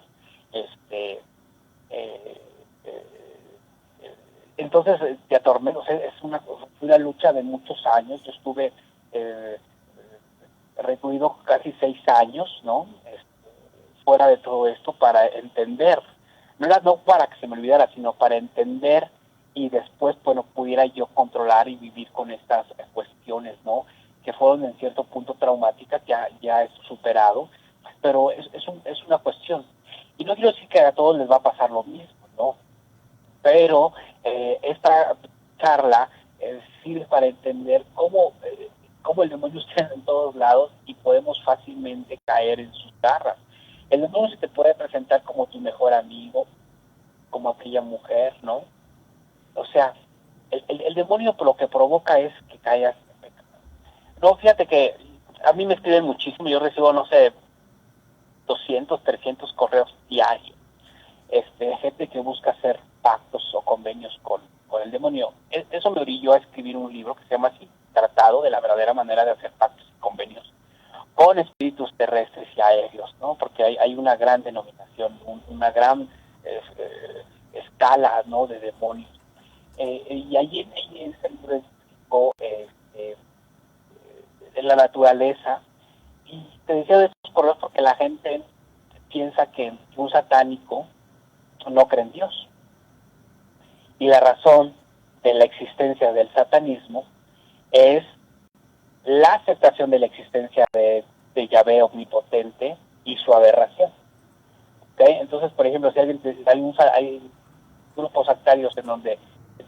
Entonces te atormento, o sea, es una lucha de muchos años. Yo estuve recluido casi 6 años, ¿no? Fuera de todo esto para entender, no para que se me olvidara, sino para entender y después, bueno, pudiera yo controlar y vivir con estas cuestiones, ¿no? Que fueron en cierto punto traumáticas, ya es superado, pero es una cuestión. Y no quiero decir que a todos les va a pasar lo mismo, ¿no? Pero esta charla sirve para entender cómo el demonio está en todos lados y podemos fácilmente caer en sus garras. El demonio se te puede presentar como tu mejor amigo, como aquella mujer, ¿no? O sea, el demonio lo que provoca es que caigas en pecado. No, fíjate que a mí me escriben muchísimo, yo recibo, no sé, 200, 300 correos diarios. Gente que busca hacer pactos o convenios con el demonio. Eso me orilló a escribir un libro que se llama así, Tratado de la verdadera manera de hacer pactos y convenios con espíritus terrestres y aéreos, ¿no? Porque hay una gran denominación, una gran escala, ¿no? De demonios. Y ahí en ese libro explicó la naturaleza. Y te decía de estos correos porque la gente piensa que un satánico no cree en Dios. Y la razón de la existencia del satanismo es la aceptación de la existencia de Yahvé omnipotente y su aberración. ¿Okay? Entonces, por ejemplo, si hay grupos sectarios en donde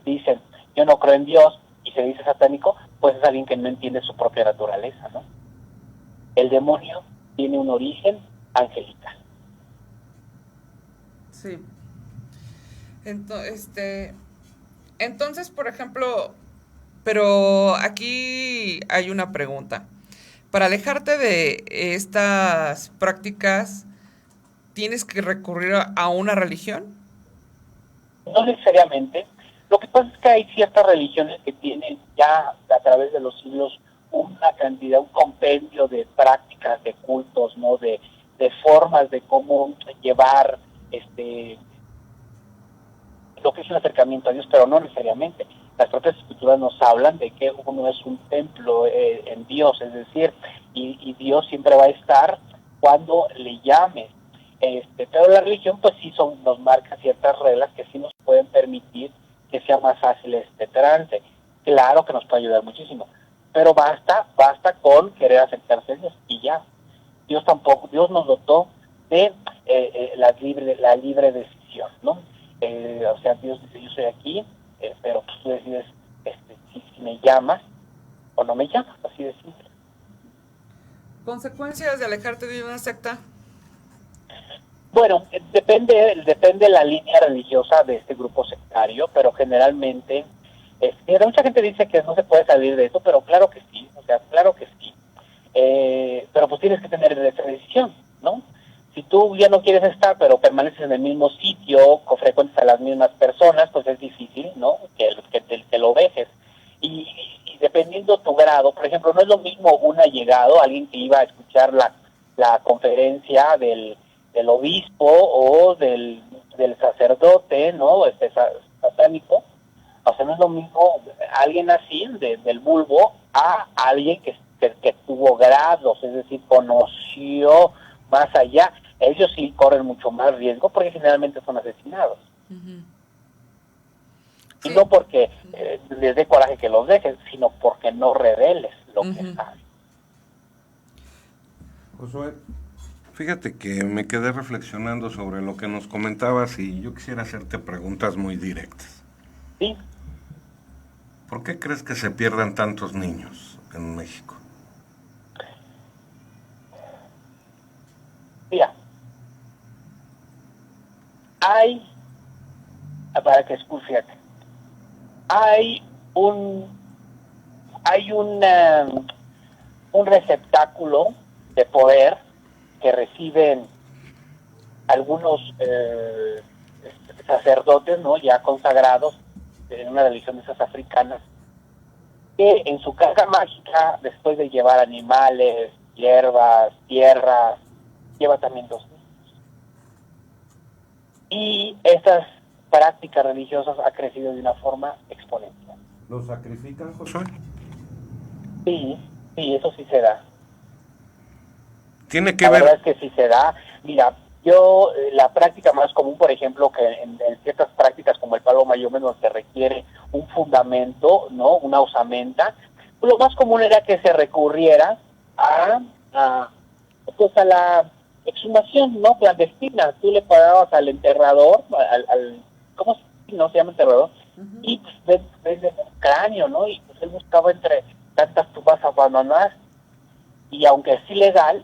dicen yo no creo en Dios y se dice satánico, pues es alguien que no entiende su propia naturaleza, ¿no? El demonio tiene un origen angelical. Sí. Entonces, por ejemplo, pero aquí hay una pregunta. Para alejarte de estas prácticas, ¿tienes que recurrir a una religión? No necesariamente. Lo que pasa es que hay ciertas religiones que tienen ya a través de los siglos una cantidad, un compendio de prácticas, de cultos, ¿no? De formas de cómo llevar lo que es un acercamiento a Dios, pero no necesariamente. Las propias escrituras nos hablan de que uno es un templo en Dios, es decir, y Dios siempre va a estar cuando le llames. Pero la religión pues sí nos marca ciertas reglas que sí nos pueden permitir que sea más fácil este trance. Claro que nos puede ayudar muchísimo, pero basta con querer acercarse a Dios y ya. Dios nos dotó de la libre decisión, ¿no? O sea, Dios dice, yo soy aquí, pero pues tú decides si me llamas o no me llamas, así de simple. ¿Consecuencias de alejarte de una secta? Bueno, depende de la línea religiosa de este grupo sectario, pero generalmente, mucha gente dice que no se puede salir de eso, pero claro que sí, o sea, claro que sí. Pero pues tienes que tener esa decisión, ¿no? Si tú ya no quieres estar, pero permaneces en el mismo sitio, frecuentes a las mismas personas, pues es difícil, ¿no? Que te lo dejes. Y dependiendo tu grado, por ejemplo, no es lo mismo un allegado, alguien que iba a escuchar la conferencia del del obispo o del sacerdote, ¿no? Satánico. O sea, no es lo mismo alguien así, del vulgo, a alguien que tuvo grados, es decir, conoció más allá. Ellos sí corren mucho más riesgo porque generalmente son asesinados. Ujú. Y Sí. no porque les dé coraje que los dejes, sino porque no reveles lo que Ujú. sabes. Josué, fíjate que me quedé reflexionando sobre lo que nos comentabas y yo quisiera hacerte preguntas muy directas. ¿Sí? ¿Por qué crees que se pierdan tantos niños en México? Mira, para que escuchen, hay un receptáculo de poder que reciben algunos sacerdotes, ¿no? Ya consagrados en una religión de esas africanas, que en su carga mágica, después de llevar animales, hierbas, tierras, lleva también dos niños. Y estas prácticas religiosas ha crecido de una forma exponencial. ¿Los sacrifican, Josué? Sí, eso sí se da. Tiene que La ver... verdad es que sí se da. Mira, la práctica más común, por ejemplo, que en ciertas prácticas como el palo mayombe, donde se requiere un fundamento, ¿no? Una osamenta, pues lo más común era que se recurriera a la exhumación, ¿no? Clandestina. Tú le pagabas al enterrador, ¿cómo se llama enterrador? Uh-huh. Y pues ves el cráneo, ¿no? Y pues él buscaba entre tantas tumbas abandonadas, y aunque es ilegal,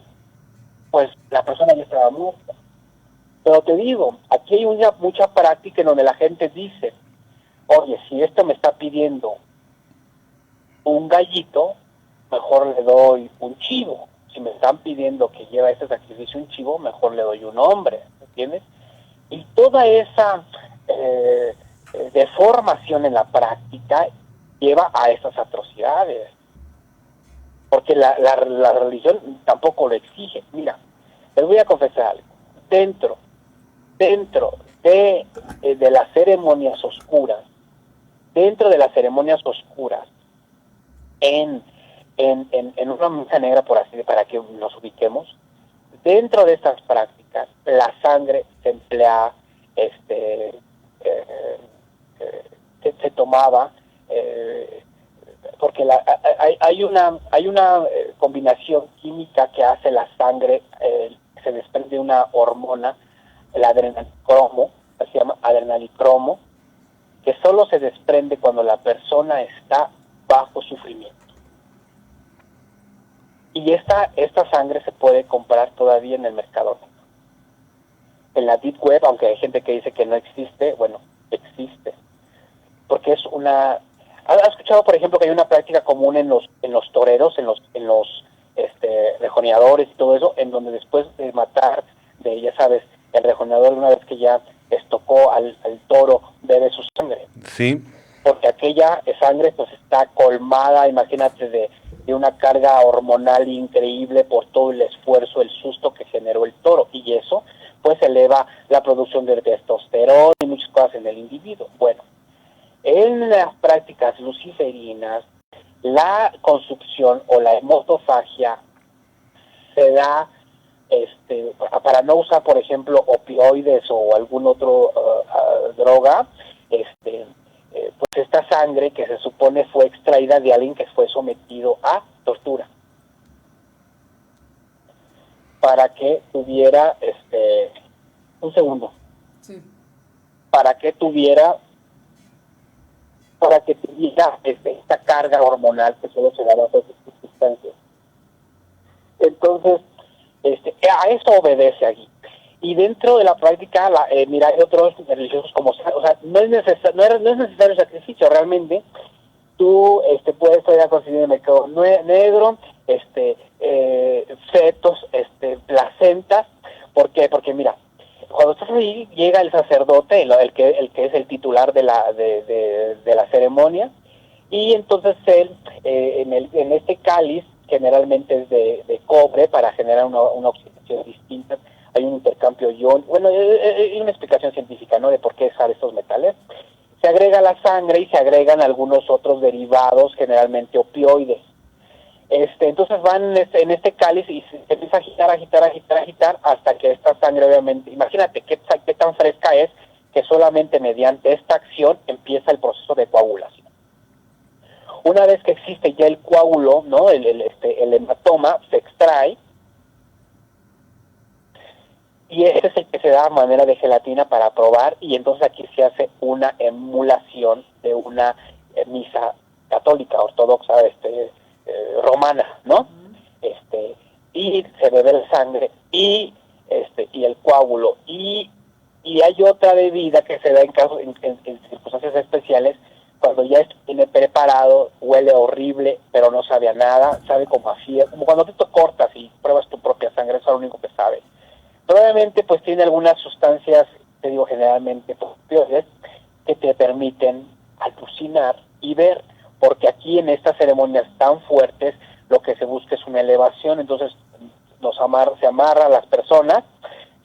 pues la persona ya estaba muerta. Pero te digo, aquí hay mucha práctica en donde la gente dice, oye, si esto me está pidiendo un gallito, mejor le doy un chivo. Si me están pidiendo que lleve a ese sacrificio un chivo, mejor le doy un hombre, ¿entiendes? Y toda esa deformación en la práctica lleva a esas atrocidades. Porque la religión tampoco lo exige. Mira, les voy a confesar algo. Dentro de las ceremonias oscuras, en una misa negra, por así, para que nos ubiquemos, dentro de estas prácticas, la sangre se emplea, se tomaba, porque hay una combinación química que hace la sangre, se desprende una hormona, el adrenalcromo, se llama adrenalicromo, que solo se desprende cuando la persona está bajo sufrimiento. Y esta sangre se puede comprar todavía en el mercado. En la deep web, aunque hay gente que dice que no existe, bueno, existe. Porque es una... ¿Has escuchado, por ejemplo, que hay una práctica común en los toreros, en los rejoneadores y todo eso, en donde después de matar, ya sabes, el rejoneador, una vez que ya estocó al toro, bebe su sangre? Sí. Porque aquella sangre pues está colmada, imagínate, de una carga hormonal increíble por todo el esfuerzo, el susto que generó el toro, y eso pues eleva la producción de testosterona y muchas cosas en el individuo. Bueno, en las prácticas luciferinas, la construcción o la hemotofagia se da para no usar, por ejemplo, opioides o algún otro droga, pues esta sangre que se supone fue extraída de alguien que fue sometido a tortura, para que tuviera sí. para que tuviera esta carga hormonal que solo se da a otras sustancias. Entonces, a eso obedece aquí. Y dentro de la práctica, mira, hay otros religiosos como, o sea, no es necesario el sacrificio, realmente. Tú puedes todavía conseguir en el mercado negro, fetos, placentas. ¿Por qué? Porque mira, cuando estás ahí, llega el sacerdote, el que es el titular de la ceremonia, y entonces él, en este cáliz, generalmente es de cobre, para generar una oxidación distinta, hay un intercambio ion, bueno, hay una explicación científica, ¿no?, de por qué salen estos metales. Se agrega a la sangre y se agregan algunos otros derivados, generalmente opioides. Entonces van en este cáliz y se empieza a agitar hasta que esta sangre, obviamente, imagínate qué tan fresca es, que solamente mediante esta acción empieza el proceso de coagulación. Una vez que existe ya el coágulo, ¿no?, el hematoma se extrae, y ese es el que se da a manera de gelatina para probar, y entonces aquí se hace una emulación de una misa católica, ortodoxa, romana, ¿no? Y se bebe la sangre y el coágulo, y hay otra bebida que se da en circunstancias especiales, cuando ya viene preparado, huele horrible, pero no sabe a nada, sabe como así, como cuando tú te cortas y pruebas tu propia sangre, eso es lo único que sabe. Probablemente pues tiene algunas sustancias, te digo, generalmente opioides, que te permiten alucinar y ver, porque aquí en estas ceremonias tan fuertes lo que se busca es una elevación. Entonces se amarran las personas,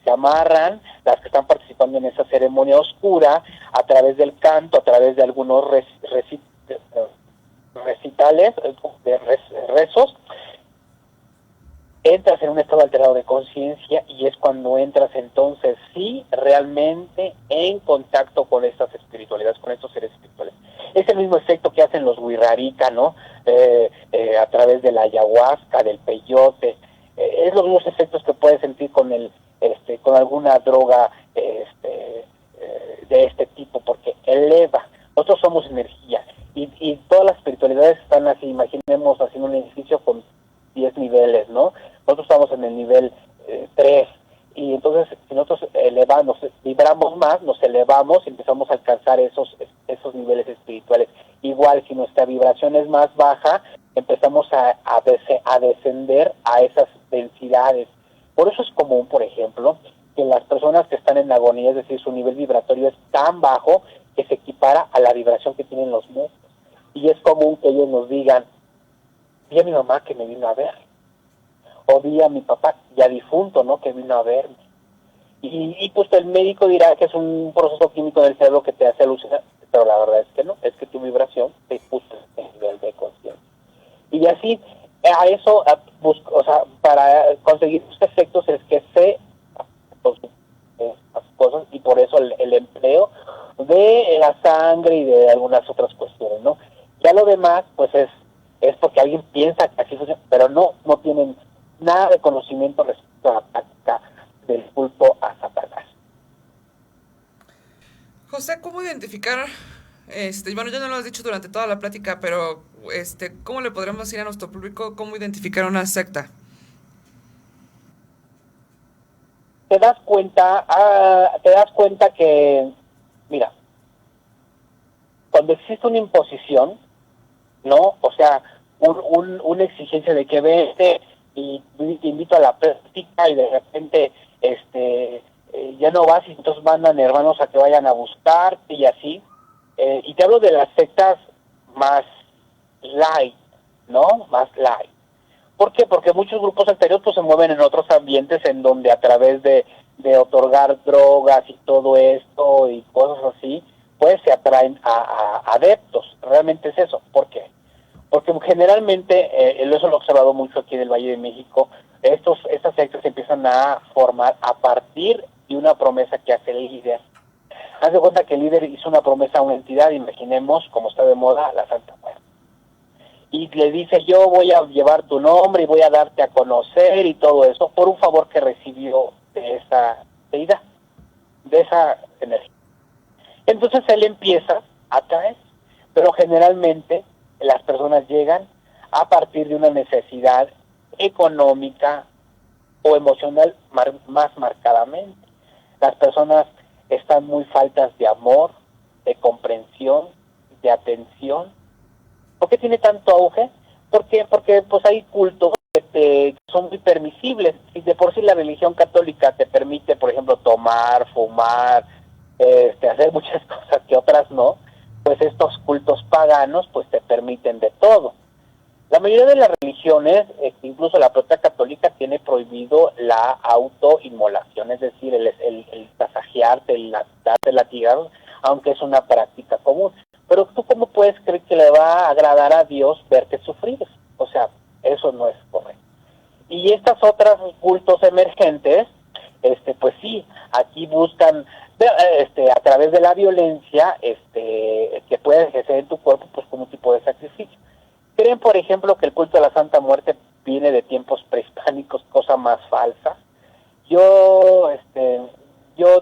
se amarran las que están participando en esa ceremonia oscura a través del canto, a través de algunos recitales, rezos. Entras en un estado alterado de conciencia y es cuando entras entonces sí realmente en contacto con estas espiritualidades, con estos seres espirituales. Es el mismo efecto que hacen los wixárika, ¿no? A través de la ayahuasca, del peyote. Es los mismos efectos que puedes sentir con con alguna droga de este tipo, porque eleva. Nosotros somos energía y todas las espiritualidades están así. Imaginemos haciendo un edificio con 10 niveles, ¿no? Nosotros estamos en el nivel 3, y entonces si nosotros vibramos más, nos elevamos y empezamos a alcanzar esos niveles espirituales. Igual, si nuestra vibración es más baja, empezamos a descender a esas densidades. Por eso es común, por ejemplo, que las personas que están en agonía, es decir, su nivel vibratorio es tan bajo que se equipara a la vibración que tienen los músculos. Y es común que ellos nos digan: vi a mi mamá que me vino a ver, o vi a mi papá ya difunto, ¿no?, que vino a verme. Y pues el médico dirá que es un proceso químico del cerebro que te hace alucinar, pero la verdad es que no, es que tu vibración te puso en el nivel de conciencia. Y así, a eso, para conseguir estos efectos es que las cosas, y por eso el empleo de la sangre y de algunas otras cuestiones, ¿no? Ya lo demás, pues es porque alguien piensa que así funciona, pero no tienen nada de conocimiento respecto a la práctica del culto a Satanás. José, ¿cómo identificar, bueno, ya no lo has dicho durante toda la plática, pero ¿cómo le podremos decir a nuestro público cómo identificar una secta? Te das cuenta que, mira, cuando existe una imposición, ¿no? O sea, una exigencia de que vete y te invito a la práctica, y de repente ya no vas, y entonces mandan hermanos a que vayan a buscarte y así. Y te hablo de las sectas más light, ¿no? Más light. ¿Por qué? Porque muchos grupos sectarios pues se mueven en otros ambientes en donde a través de otorgar drogas y todo esto y cosas así, pues se atraen a adeptos. Realmente es eso. ¿Por qué? Porque generalmente, eso lo he observado mucho aquí en el Valle de México, estas sectas se empiezan a formar a partir de una promesa que hace el líder. Haz de cuenta que el líder hizo una promesa a una entidad, imaginemos, como está de moda, la Santa Muerte. Y le dice: yo voy a llevar tu nombre y voy a darte a conocer y todo eso, por un favor que recibió de esa deidad, de esa energía. Entonces él empieza a traer, pero generalmente las personas llegan a partir de una necesidad económica o emocional más marcadamente. Las personas están muy faltas de amor, de comprensión, de atención. ¿Por qué tiene tanto auge? Porque pues hay cultos que son muy permisibles. Y de por sí la religión católica te permite, por ejemplo, tomar, fumar, hacer muchas cosas que otras no, pues estos cultos paganos pues te permiten de todo. La mayoría de las religiones, incluso la propia católica, tiene prohibido la autoinmolación, es decir, el tasajearte, el darte latigazos, aunque es una práctica común. Pero tú, ¿cómo puedes creer que le va a agradar a Dios verte sufrir? O sea, eso no es correcto. Y estas otras cultos emergentes, pues sí, aquí buscan a través de la violencia que puede ejercer en tu cuerpo, pues como un tipo de sacrificio. Creen, por ejemplo, que el culto a la Santa Muerte viene de tiempos prehispánicos, cosa más falsa. Yo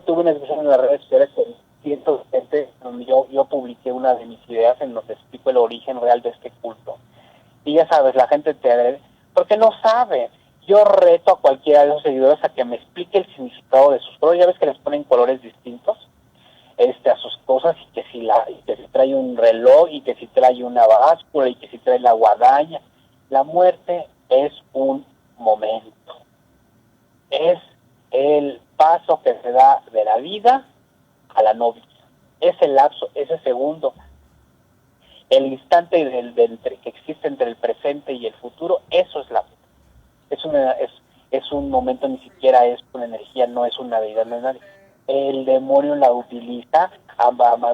tuve una discusión en las redes sociales con cientos de gente, donde yo publiqué una de mis ideas en donde explico el origen real de este culto. Y ya sabes, la gente te agrede porque no sabe. Yo reto a cualquiera de esos seguidores a que me explique el significado de sus colores. Ya ves que les ponen colores distintos a sus cosas, y que si trae un reloj, y que si trae una báscula, y que si trae la guadaña. La muerte es un momento. Es el paso que se da de la vida a la no vida. Ese lapso, ese segundo, el instante que existe entre el presente y el futuro, eso es la vida. Es un momento, ni siquiera es una energía, no es una deidad, no es nadie. El demonio la utiliza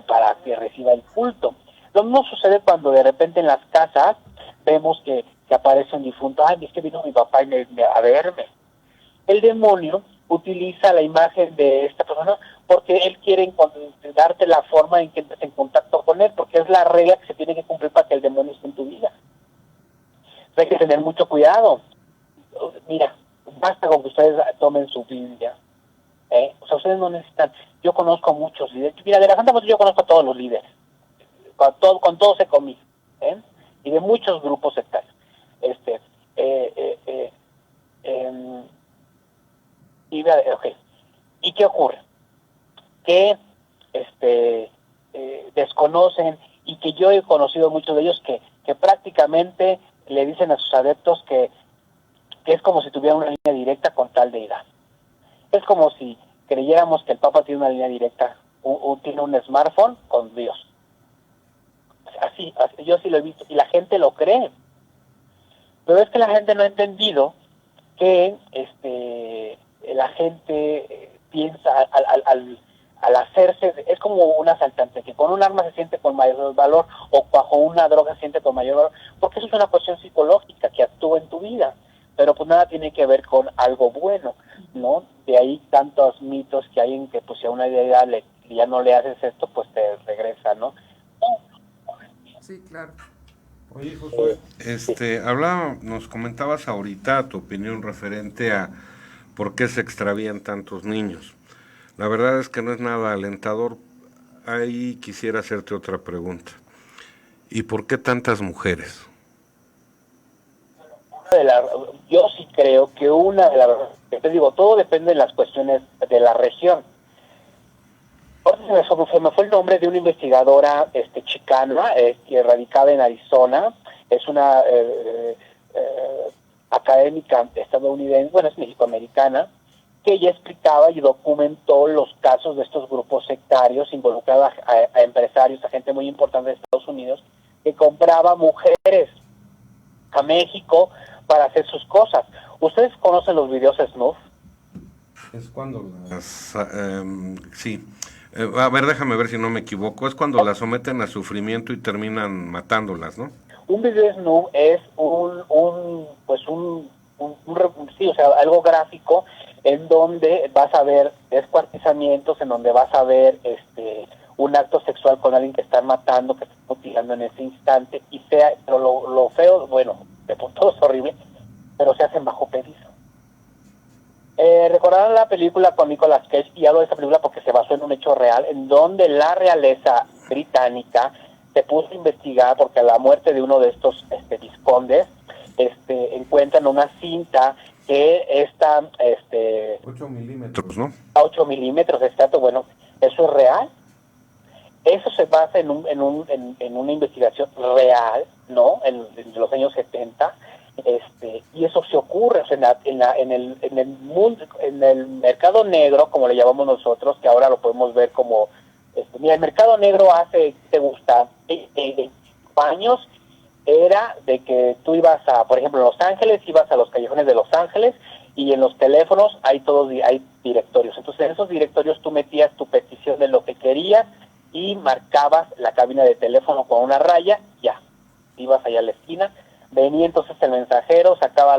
para que reciba el culto. Lo mismo sucede cuando de repente en las casas vemos que aparece un difunto. Ay, es que vino mi papá a verme. El demonio utiliza la imagen de esta persona porque él quiere darte la forma en que entres en contacto con él, porque es la regla que se tiene que cumplir para que el demonio esté en tu vida. Entonces hay que tener mucho cuidado. Mira, basta con que ustedes tomen su Biblia. O sea, ustedes no necesitan. Yo conozco a muchos líderes. Mira, de la Santa Muerte yo conozco a todos los líderes. Con todos he comido. Y de muchos grupos sectarios. ¿Y qué ocurre? Que desconocen, y que yo he conocido muchos de ellos que prácticamente le dicen a sus adeptos que es como si tuviera una línea directa con tal deidad. Es como si creyéramos que el Papa tiene una línea directa, tiene un smartphone con Dios. Así, yo sí lo he visto, y la gente lo cree. Pero es que la gente no ha entendido que la gente piensa al hacerse, es como un asaltante que con un arma se siente con mayor valor, o bajo una droga se siente con mayor valor, porque eso es una cuestión psicológica que actúa en tu vida. Pero pues nada tiene que ver con algo bueno, ¿no? De ahí tantos mitos que hay en que pues si a una deidad ya no le haces esto, pues te regresa, ¿no? Sí, claro. Oye, Josué, nos comentabas ahorita tu opinión referente a por qué se extravían tantos niños. La verdad es que no es nada alentador. Ahí quisiera hacerte otra pregunta. ¿Y por qué tantas mujeres? Yo sí creo que te digo, todo depende de las cuestiones de la región. Se me fue el nombre de una investigadora chicana que radicada en Arizona. Es una académica estadounidense, bueno, es mexicoamericana, que ella explicaba y documentó los casos de estos grupos sectarios involucrados a empresarios, a gente muy importante de Estados Unidos, que compraba mujeres a México para hacer sus cosas. ¿Ustedes conocen los videos snuff? Es cuando sí. A ver, déjame ver si no me equivoco. Es cuando las someten a sufrimiento y terminan matándolas, ¿no? Un video snuff es algo gráfico en donde vas a ver descuartizamientos, en donde vas a ver un acto sexual con alguien que están matando, que están mutilando en ese instante, pero lo feo, bueno, de todo es horrible, pero se hacen bajo pedido. Recordarán la película con Nicolas Cage, y hablo de esa película porque se basó en un hecho real, en donde la realeza británica se puso a investigar porque a la muerte de uno de estos vizcondes encuentran una cinta que está 8 milímetros, ¿no? A 8 milímetros, exacto. Bueno, eso es real. Eso se basa en una investigación real, ¿no? En los años 70. Y eso se ocurre, o sea, en el mercado negro, como le llamamos nosotros, que ahora lo podemos ver como, mira, el mercado negro hace, ¿te gusta? 25 años, era de que tú ibas a, por ejemplo, en Los Ángeles, ibas a los callejones de Los Ángeles y en los teléfonos hay directorios. Entonces en esos directorios tú metías tu petición de lo que querías y marcabas la cabina de teléfono con una raya, ya, ibas allá a la esquina, venía entonces el mensajero, sacaba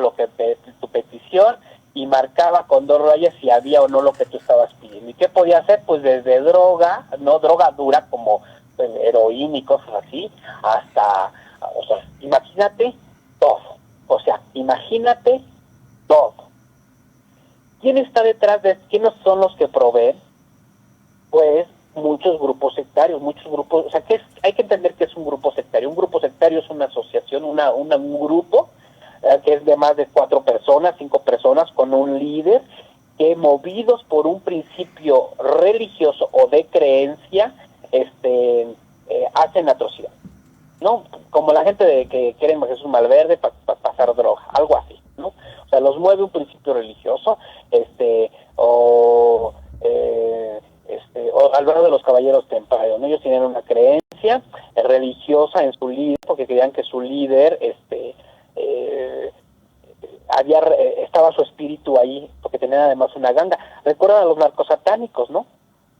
tu petición y marcaba con 2 rayas si había o no lo que tú estabas pidiendo. ¿Y qué podía hacer? Pues desde droga, no droga dura como heroína y cosas así, hasta, o sea, imagínate todo. O sea, imagínate todo. ¿Quién está detrás de quiénes son los que proveen? Pues muchos grupos sectarios, o sea, hay que entender que es un grupo sectario. Un grupo sectario es una asociación, un grupo que es de más de 4 personas, 5 personas, con un líder, que movidos por un principio religioso o de creencia, hacen atrocidad, ¿no? Como la gente que quieren a Jesús Malverde para pasar droga, algo así, ¿no? O sea, los mueve un principio religioso, o Álvaro de los Caballeros Templarios, ¿no? Ellos tienen una creencia religiosa en su líder, porque creían que su líder, estaba su espíritu ahí, porque tenían además una ganga. Recuerdan a los narcosatánicos, ¿no?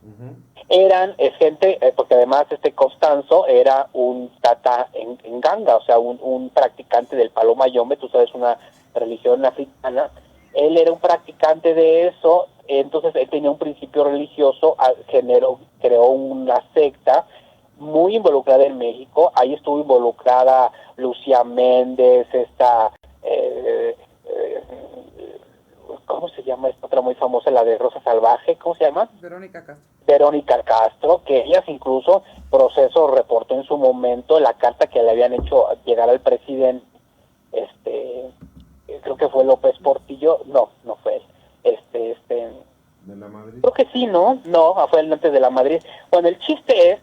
Uh-huh. Eran gente, porque además Constanzo era un tata en ganga, o sea, un practicante del palo mayombe, tú sabes, una religión africana. Él era un practicante de eso, entonces él tenía un principio religioso, creó una secta muy involucrada en México. Ahí estuvo involucrada Lucía Méndez, ¿cómo se llama esta otra muy famosa, la de Rosa Salvaje? ¿Cómo se llama? Verónica Castro, que ellas incluso, Proceso reportó en su momento la carta que le habían hecho llegar al presidente, creo que fue López Portillo, no fue él, ¿De la Madrid? Creo que sí, ¿no? No, fue el antes de la Madrid. Bueno, el chiste es,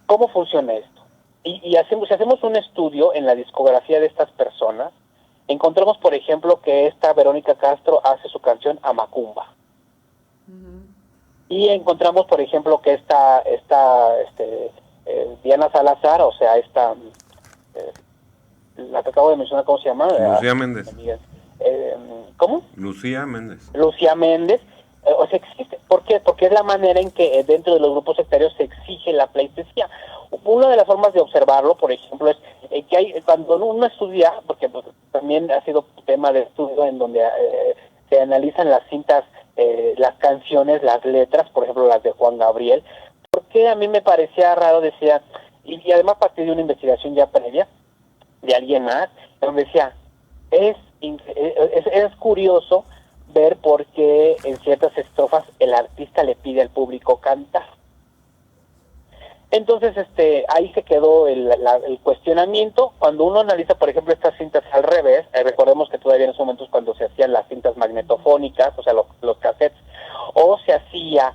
¿cómo funciona esto? Si hacemos un estudio en la discografía de estas personas, encontramos, por ejemplo, que esta Verónica Castro hace su canción a Macumba. Uh-huh. Y encontramos, por ejemplo, que Diana Salazar, o sea, la que acabo de mencionar, ¿cómo se llama? Lucía Méndez. ¿Cómo? Lucía Méndez. Lucía Méndez. O sea, existe. ¿Por qué? Porque es la manera en que dentro de los grupos sectarios se exige la pleitesía. Una de las formas de observarlo, por ejemplo, es que hay, cuando uno estudia, porque pues, también ha sido tema de estudio en donde se analizan las cintas, las canciones, las letras, por ejemplo, las de Juan Gabriel, porque a mí me parecía raro, decía, y además a partir de una investigación ya previa, de alguien más, donde decía, es curioso ver por qué en ciertas estrofas el artista le pide al público cantar. Entonces, ahí se quedó el cuestionamiento. Cuando uno analiza, por ejemplo, estas cintas al revés, recordemos que todavía en esos momentos cuando se hacían las cintas magnetofónicas, o sea, los cassettes, o se hacía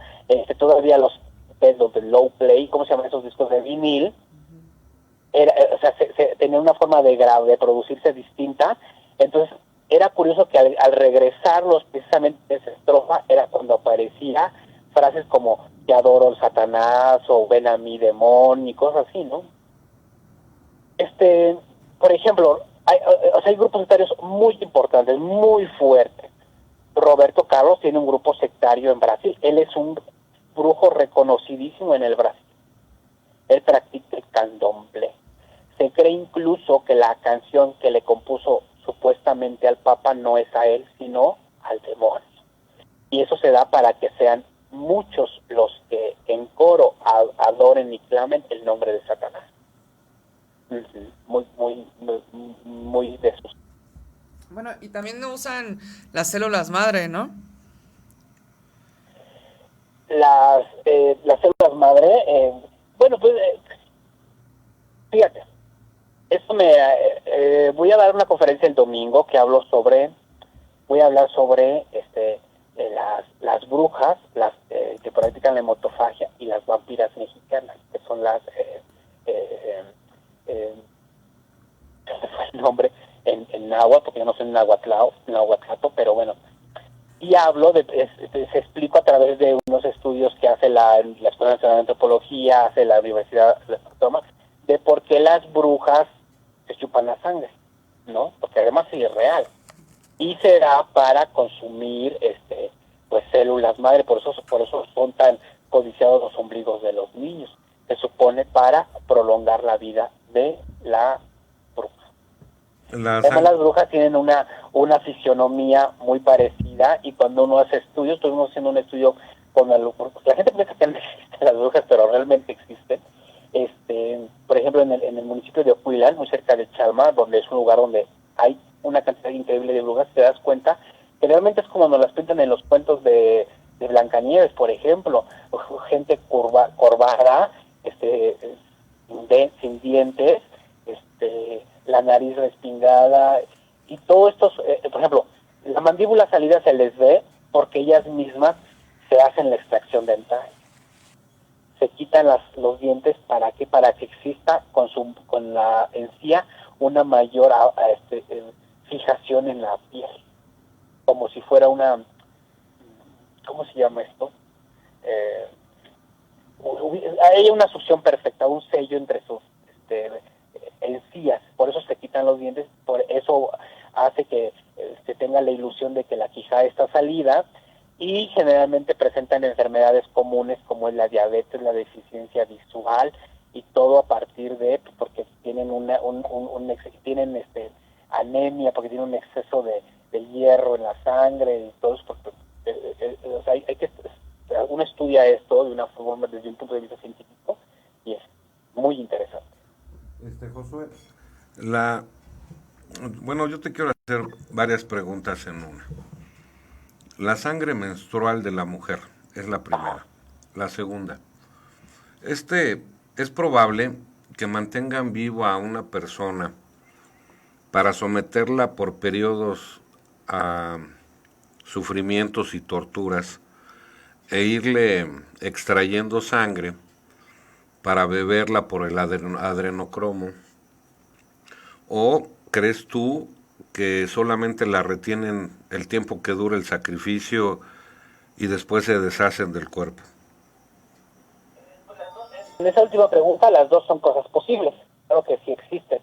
todavía los low play, ¿cómo se llaman esos discos de vinil? O sea, se tenía una forma de producirse distinta. Entonces, era curioso que al regresarlos precisamente de esa estrofa, era cuando aparecía frases como "te adoro el Satanás" o "ven a mi demonio" y cosas así, ¿no? Por ejemplo, hay grupos sectarios muy importantes, muy fuertes. Roberto Carlos tiene un grupo sectario en Brasil. Él es un brujo reconocidísimo en el Brasil. Él practica el candomblé. Se cree incluso que la canción que le compuso supuestamente al Papa no es a él, sino al demonio. Y eso se da para que sean muchos los que en coro adoren y clamen el nombre de Satanás. Muy de sus. Bueno, y también usan las células madre, ¿no? Las células madre, bueno, pues, fíjate, esto voy a dar una conferencia el domingo que voy a hablar sobre las brujas, las que practican la hemotofagia, y las vampiras mexicanas, que son las el nombre en náhuatl, porque yo no sé en náhuatl, pero bueno, y hablo se explico a través de unos estudios que hace la Escuela Nacional de Antropología, hace la Universidad de Autónoma, de por qué las brujas chupan la sangre, ¿no? Porque además sí es real. Y será para consumir pues células madre, por eso son tan codiciados los ombligos de los niños. Se supone para prolongar la vida de la bruja. Además, las brujas tienen una fisionomía muy parecida, y cuando uno hace estudios, estuvimos haciendo un estudio con la gente piensa que no existen las brujas, pero realmente existen. Por ejemplo, en el municipio de Ocuilán, muy cerca de Chalma, donde es un lugar donde hay una cantidad increíble de brujas, te das cuenta que realmente es como nos las pintan en los cuentos de Blancanieves, por ejemplo, gente corvada, sin dientes, la nariz respingada, y todo esto, por ejemplo, la mandíbula salida se les ve porque ellas mismas se hacen la extracción dental. Se quitan los dientes, ¿para qué? Para que exista con la encía una mayor fijación en la piel, como si fuera una, ¿cómo se llama esto? Hay una succión perfecta, un sello entre sus encías, por eso se quitan los dientes, por eso hace que se tenga la ilusión de que la quijada está salida, y generalmente presentan enfermedades comunes como es la diabetes, la deficiencia visual, y todo a partir de, porque tienen tienen anemia, porque tienen un exceso de hierro en la sangre, y todo eso, porque hay que, uno estudia esto de una forma, desde un punto de vista científico, y es muy interesante. Josué, bueno, yo te quiero hacer varias preguntas en una. La sangre menstrual de la mujer es la primera. La segunda, es probable que mantengan vivo a una persona para someterla por periodos a sufrimientos y torturas, e irle extrayendo sangre para beberla por el adrenocromo. ¿O crees tú que solamente la retienen el tiempo que dura el sacrificio y después se deshacen del cuerpo? En esa última pregunta, las dos son cosas posibles. Claro que sí existen.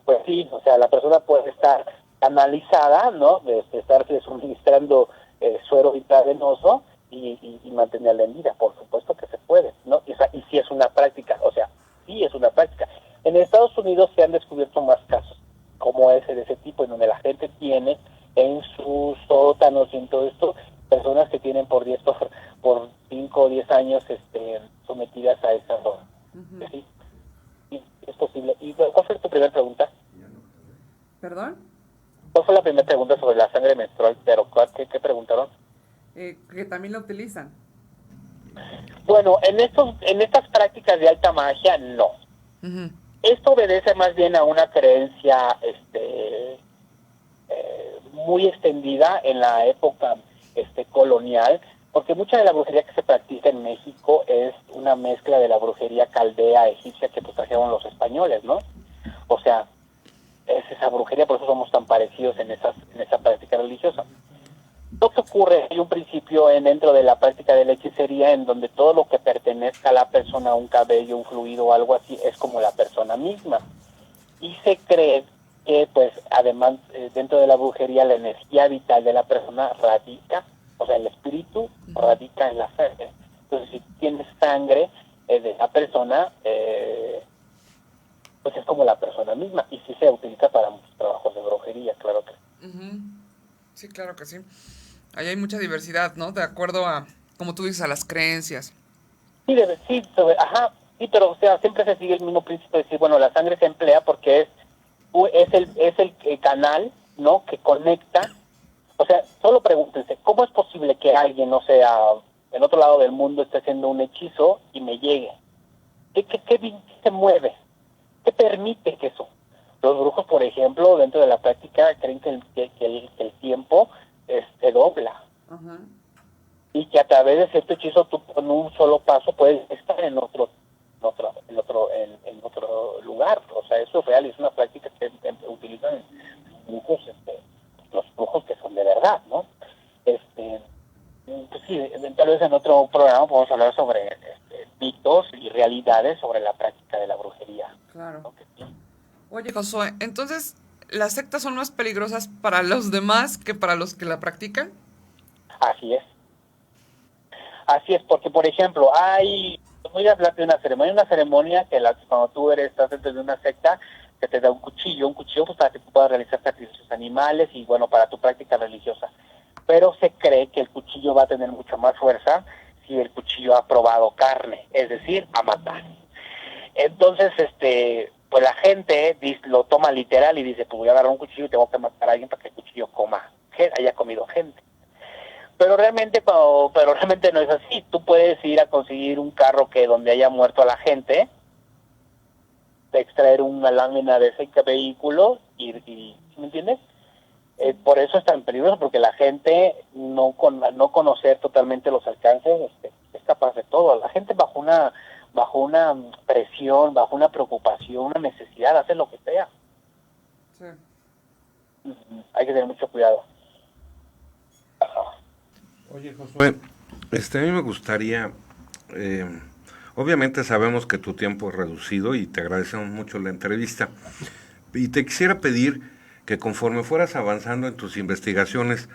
Pues sí, o sea, la persona puede estar analizada, ¿no? De estarse suministrando suero intravenoso y mantenerla en vida. Por supuesto que se puede, ¿no? Y sí es una práctica, o sea, sí es una práctica. En Estados Unidos se han descubierto más casos como ese, de ese tipo, en donde la gente tiene en sus sótanos y en todo esto, personas que tienen por 5 o 10 años sometidas a esa zona. Uh-huh. Sí, es posible. ¿Y cuál fue tu primera pregunta? ¿Perdón? ¿Cuál fue la primera pregunta sobre la sangre menstrual? Pero ¿qué preguntaron? Que también la utilizan. Bueno, en estas prácticas de alta magia, no. Uh-huh. Esto obedece más bien a una creencia muy extendida en la época colonial, porque mucha de la brujería que se practica en México es una mezcla de la brujería caldea egipcia que pues trajeron los españoles, ¿no? O sea, es esa brujería, por eso somos tan parecidos en esa práctica religiosa. Lo que ocurre, hay un principio dentro de la práctica de la hechicería en donde todo lo que pertenezca a la persona, un cabello, un fluido o algo así, es como la persona misma. Y se cree que, pues, además, dentro de la brujería, la energía vital de la persona radica, o sea, el espíritu radica en la sangre. Entonces, si tienes sangre de la persona, pues es como la persona misma. Y sí se utiliza para muchos trabajos de brujería, claro que sí. Uh-huh. Sí, claro que sí. Ahí hay mucha diversidad, ¿no? De acuerdo a, como tú dices, a las creencias. Sí, sí, pero o sea, siempre se sigue el mismo principio de decir, bueno, la sangre se emplea porque es el canal, ¿no? Que conecta. O sea, solo pregúntense, ¿cómo es posible que alguien, no sea, en otro lado del mundo esté haciendo un hechizo y me llegue? ¿Qué se mueve? ¿Qué permite que eso? Los brujos, por ejemplo, dentro de la práctica, creen que el tiempo se dobla. Uh-huh. Y que a través de cierto hechizo tú con un solo paso puedes estar en otro lugar. O sea, eso es real y es una práctica que utilizan brujos, los brujos que son de verdad, ¿no? Pues sí, tal vez en otro programa podemos hablar sobre mitos y realidades sobre la práctica de la brujería. Claro. ¿No? que sí. Oye, Josué, entonces, ¿las sectas son más peligrosas para los demás que para los que la practican? Así es. Así es, porque por ejemplo, voy a hablar de una ceremonia que cuando tú estás dentro de una secta, que te da un cuchillo pues para que tú puedas realizar sacrificios animales y bueno, para tu práctica religiosa. Pero se cree que el cuchillo va a tener mucha más fuerza si el cuchillo ha probado carne, es decir, a matar. Entonces, pues la gente lo toma literal y dice, pues voy a agarrar un cuchillo y tengo que matar a alguien para que el cuchillo haya comido gente. Pero realmente no es así. Tú puedes ir a conseguir un carro donde haya muerto a la gente, extraer una lámina de ese vehículo y ¿me entiendes? Por eso es tan peligroso, porque la gente no conocer totalmente los alcances es capaz de todo. La gente bajo una presión, bajo una preocupación, una necesidad, hace lo que sea. Sí. Hay que tener mucho cuidado. Oye, Josué, a mí me gustaría, obviamente sabemos que tu tiempo es reducido y te agradecemos mucho la entrevista, y te quisiera pedir que conforme fueras avanzando en tus investigaciones,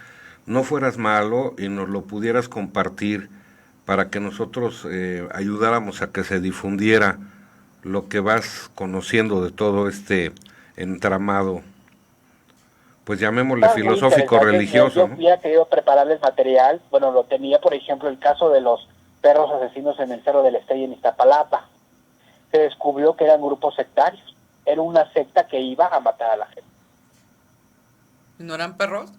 no fueras malo y nos lo pudieras compartir para que nosotros ayudáramos a que se difundiera lo que vas conociendo de todo este entramado, pues llamémosle filosófico religioso, Yo ¿no? había querido prepararles material. Bueno, lo tenía, por ejemplo, el caso de los perros asesinos en el Cerro de la Estrella en Iztapalapa. Se descubrió que eran grupos sectarios. Era una secta que iba a matar a la gente. ¿No eran perros?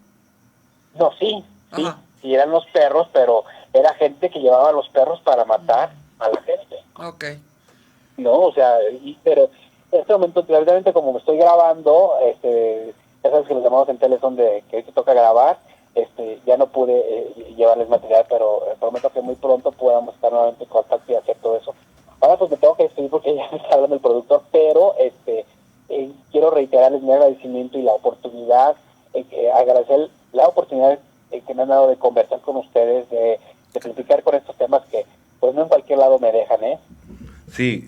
No, sí Ajá. eran los perros, pero era gente que llevaba a los perros para matar a la gente. Ok. No, o sea, pero en este momento, claramente, como me estoy grabando, ya sabes que los llamados en tele son que hoy te toca grabar, ya no pude llevarles material, pero prometo que muy pronto podamos estar nuevamente en contacto y hacer todo eso. Ahora pues me tengo que despedir porque ya me está hablando el productor, pero quiero reiterarles mi agradecimiento y la oportunidad, agradecer la oportunidad que me han dado de conversar con ustedes, de platicar con estos temas que pues no en cualquier lado me dejan, ¿eh? Sí,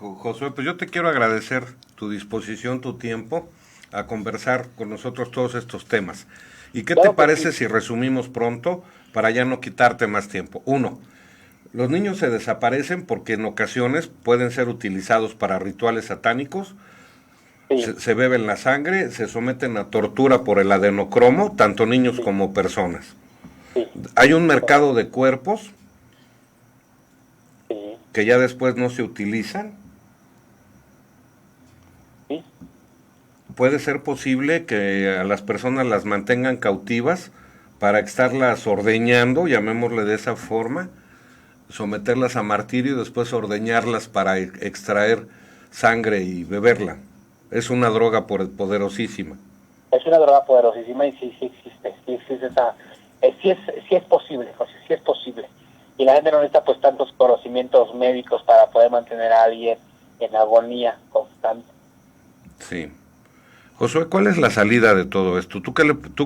Josué, pues yo te quiero agradecer tu disposición, tu tiempo a conversar con nosotros todos estos temas. ¿Y qué te parece si resumimos pronto para ya no quitarte más tiempo? 1. Los niños se desaparecen porque en ocasiones pueden ser utilizados para rituales satánicos, se beben la sangre, se someten a tortura por el adenocromo, tanto niños como personas. Hay un mercado de cuerpos que ya después no se utilizan. Puede ser posible que a las personas las mantengan cautivas para estarlas ordeñando, llamémosle de esa forma, someterlas a martirio y después ordeñarlas para extraer sangre y beberla. Es una droga poderosísima. Es una droga poderosísima y sí existe esa, sí es posible, José, sí es posible. Y la gente no necesita pues tantos conocimientos médicos para poder mantener a alguien en agonía constante. Sí. Josué, ¿cuál es la salida de todo esto? Tú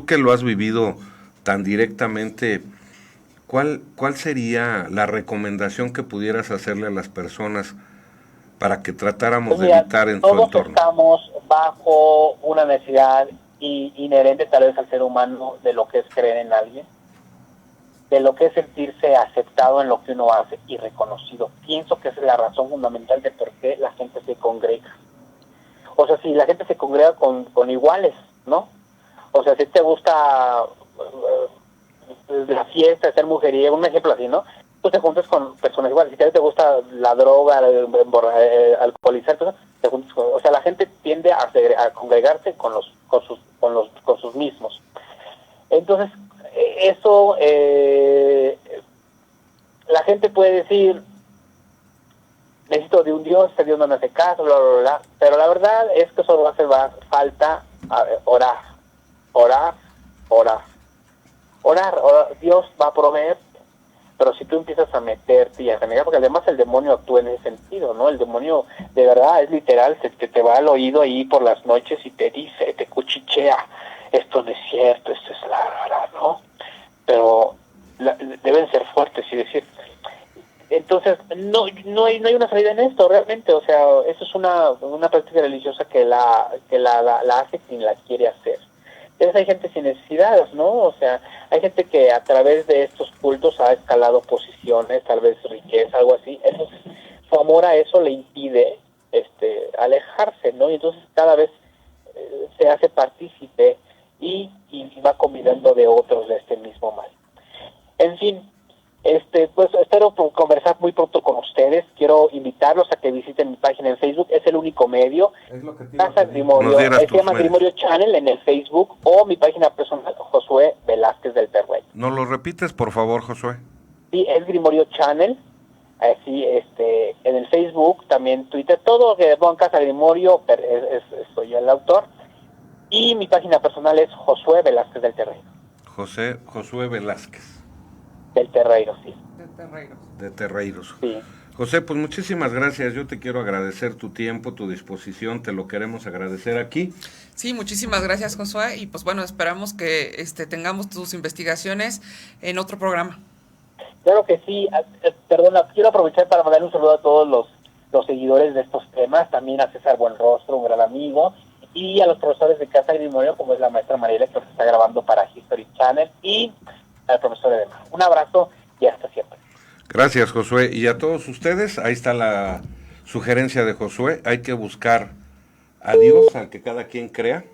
que lo has vivido tan directamente, ¿cuál sería la recomendación que pudieras hacerle a las personas para que tratáramos de evitar en su entorno? Todos estamos bajo una necesidad inherente tal vez al ser humano de lo que es creer en alguien, de lo que es sentirse aceptado en lo que uno hace y reconocido. Pienso que esa es la razón fundamental de por qué la gente se congrega. O sea, si la gente se congrega con iguales, ¿no? O sea, si te gusta la fiesta, ser mujeriego, un ejemplo así, ¿no? Tú te juntas con personas iguales. Si a ti te gusta la droga, alcoholizar, te juntas con, o sea, la gente tiende a congregarse con sus mismos. Entonces, eso, la gente puede decir, necesito de un Dios, este Dios no me hace caso, bla, bla, bla. Pero la verdad es que solo hace falta orar. Dios va a proveer, pero si tú empiezas a meterte y a renegar, porque además el demonio actúa en ese sentido, ¿no? El demonio de verdad es literal, te va al oído ahí por las noches y te dice, te cuchichea, esto no es cierto, esto es la, ¿no? Pero deben ser fuertes y decir, Entonces, no hay una salida en esto, realmente. O sea, eso es una práctica religiosa que la hace quien la quiere hacer. Entonces hay gente sin necesidades, ¿no? O sea, hay gente que a través de estos cultos ha escalado posiciones, tal vez riqueza, algo así. Entonces, su amor a eso le impide alejarse, ¿no? Y entonces cada vez se hace partícipe y va convidando de otros de este mismo mal. En fin, pues espero conversar muy pronto con ustedes. Quiero invitarlos a que visiten mi página en Facebook. Es el único medio. Es lo que te Casa Grimorio, se llama Grimorio Channel en el Facebook, o mi página personal, Josué Velázquez del Terrey. ¿Nos lo repites, por favor, Josué? Sí, es Grimorio Channel. Así, en el Facebook, también Twitter, todo que pongan Casa Grimorio, soy yo el autor. Y mi página personal es Josué Velázquez del Terreiro. Josué Velázquez. Del Terreiro, sí. De Terreiros. Sí. José, pues muchísimas gracias. Yo te quiero agradecer tu tiempo, tu disposición, te lo queremos agradecer aquí. Sí, muchísimas gracias, Josué, y pues bueno, esperamos que tengamos tus investigaciones en otro programa. Claro que sí. Perdona, quiero aprovechar para mandar un saludo a todos los seguidores de estos temas, también a César Buenrostro, un gran amigo, y a los profesores de Casa Grimorio, como es la maestra Mariela, que nos está grabando para History Channel, y al profesor Edema. Un abrazo y hasta siempre. Gracias, Josué. Y a todos ustedes, ahí está la sugerencia de Josué. Hay que buscar a Dios, al que cada quien crea,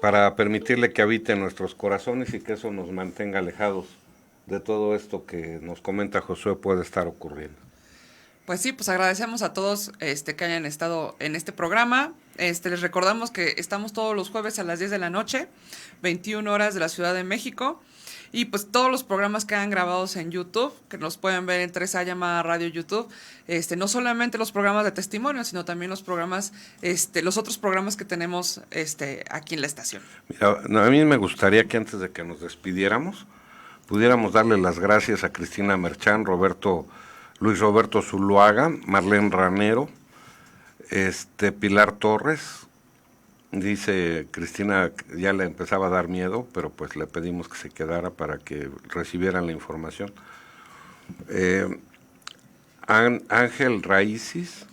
para permitirle que habite en nuestros corazones y que eso nos mantenga alejados de todo esto que nos comenta Josué puede estar ocurriendo. Pues sí, pues agradecemos a todos que hayan estado en este programa. Les recordamos que estamos todos los jueves a las 10 de la noche, 21 horas de la Ciudad de México. Y pues todos los programas que han grabados en YouTube, que nos pueden ver en 3A llamada Radio YouTube, no solamente los programas de testimonio, sino también los programas, los otros programas que tenemos aquí en la estación. Mira, a mí me gustaría que antes de que nos despidiéramos, pudiéramos darle las gracias a Cristina Merchán, Luis Roberto Zuluaga, Marlene Ranero, Pilar Torres. Dice Cristina, ya le empezaba a dar miedo, pero pues le pedimos que se quedara para que recibieran la información. Ángel Raíces.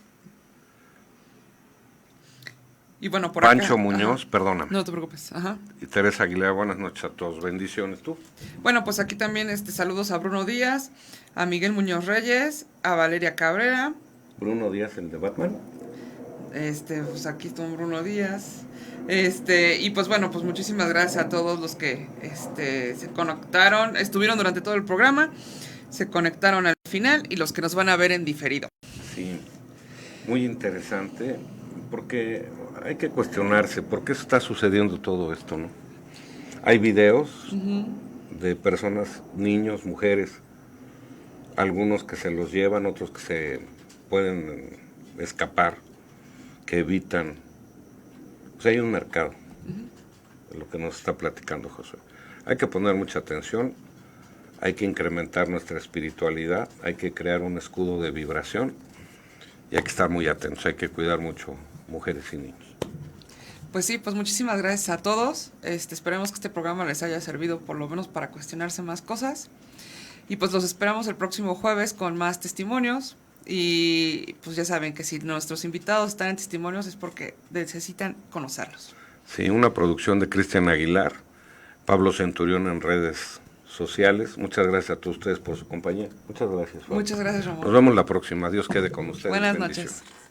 Y bueno, por Pancho acá, Muñoz, ajá. Perdóname. No te preocupes, ajá. Y Teresa Aguilera, buenas noches a todos, bendiciones. ¿Tú? Bueno, pues aquí también saludos a Bruno Díaz, a Miguel Muñoz Reyes, a Valeria Cabrera. Bruno Díaz, el de Batman. Pues aquí está Bruno Díaz. Y pues bueno, pues muchísimas gracias a todos los que se conectaron, estuvieron durante todo el programa, se conectaron al final y los que nos van a ver en diferido. Sí, muy interesante, porque hay que cuestionarse por qué está sucediendo todo esto, ¿no? Hay videos de personas, niños, mujeres, algunos que se los llevan, otros que se pueden escapar, que evitan. O sea, hay un mercado, de lo que nos está platicando José. Hay que poner mucha atención, hay que incrementar nuestra espiritualidad, hay que crear un escudo de vibración y hay que estar muy atentos, hay que cuidar mucho mujeres y niños. Pues sí, pues muchísimas gracias a todos. Esperemos que este programa les haya servido por lo menos para cuestionarse más cosas. Y pues los esperamos el próximo jueves con más testimonios. Y pues ya saben que si nuestros invitados están en testimonios es porque necesitan conocerlos. Sí, una producción de Cristian Aguilar, Pablo Centurión en redes sociales. Muchas gracias a todos ustedes por su compañía. Muchas gracias, Fabio. Muchas gracias, Ramón. Nos vemos la próxima. Dios quede con ustedes. Buenas Bendiciones. noches.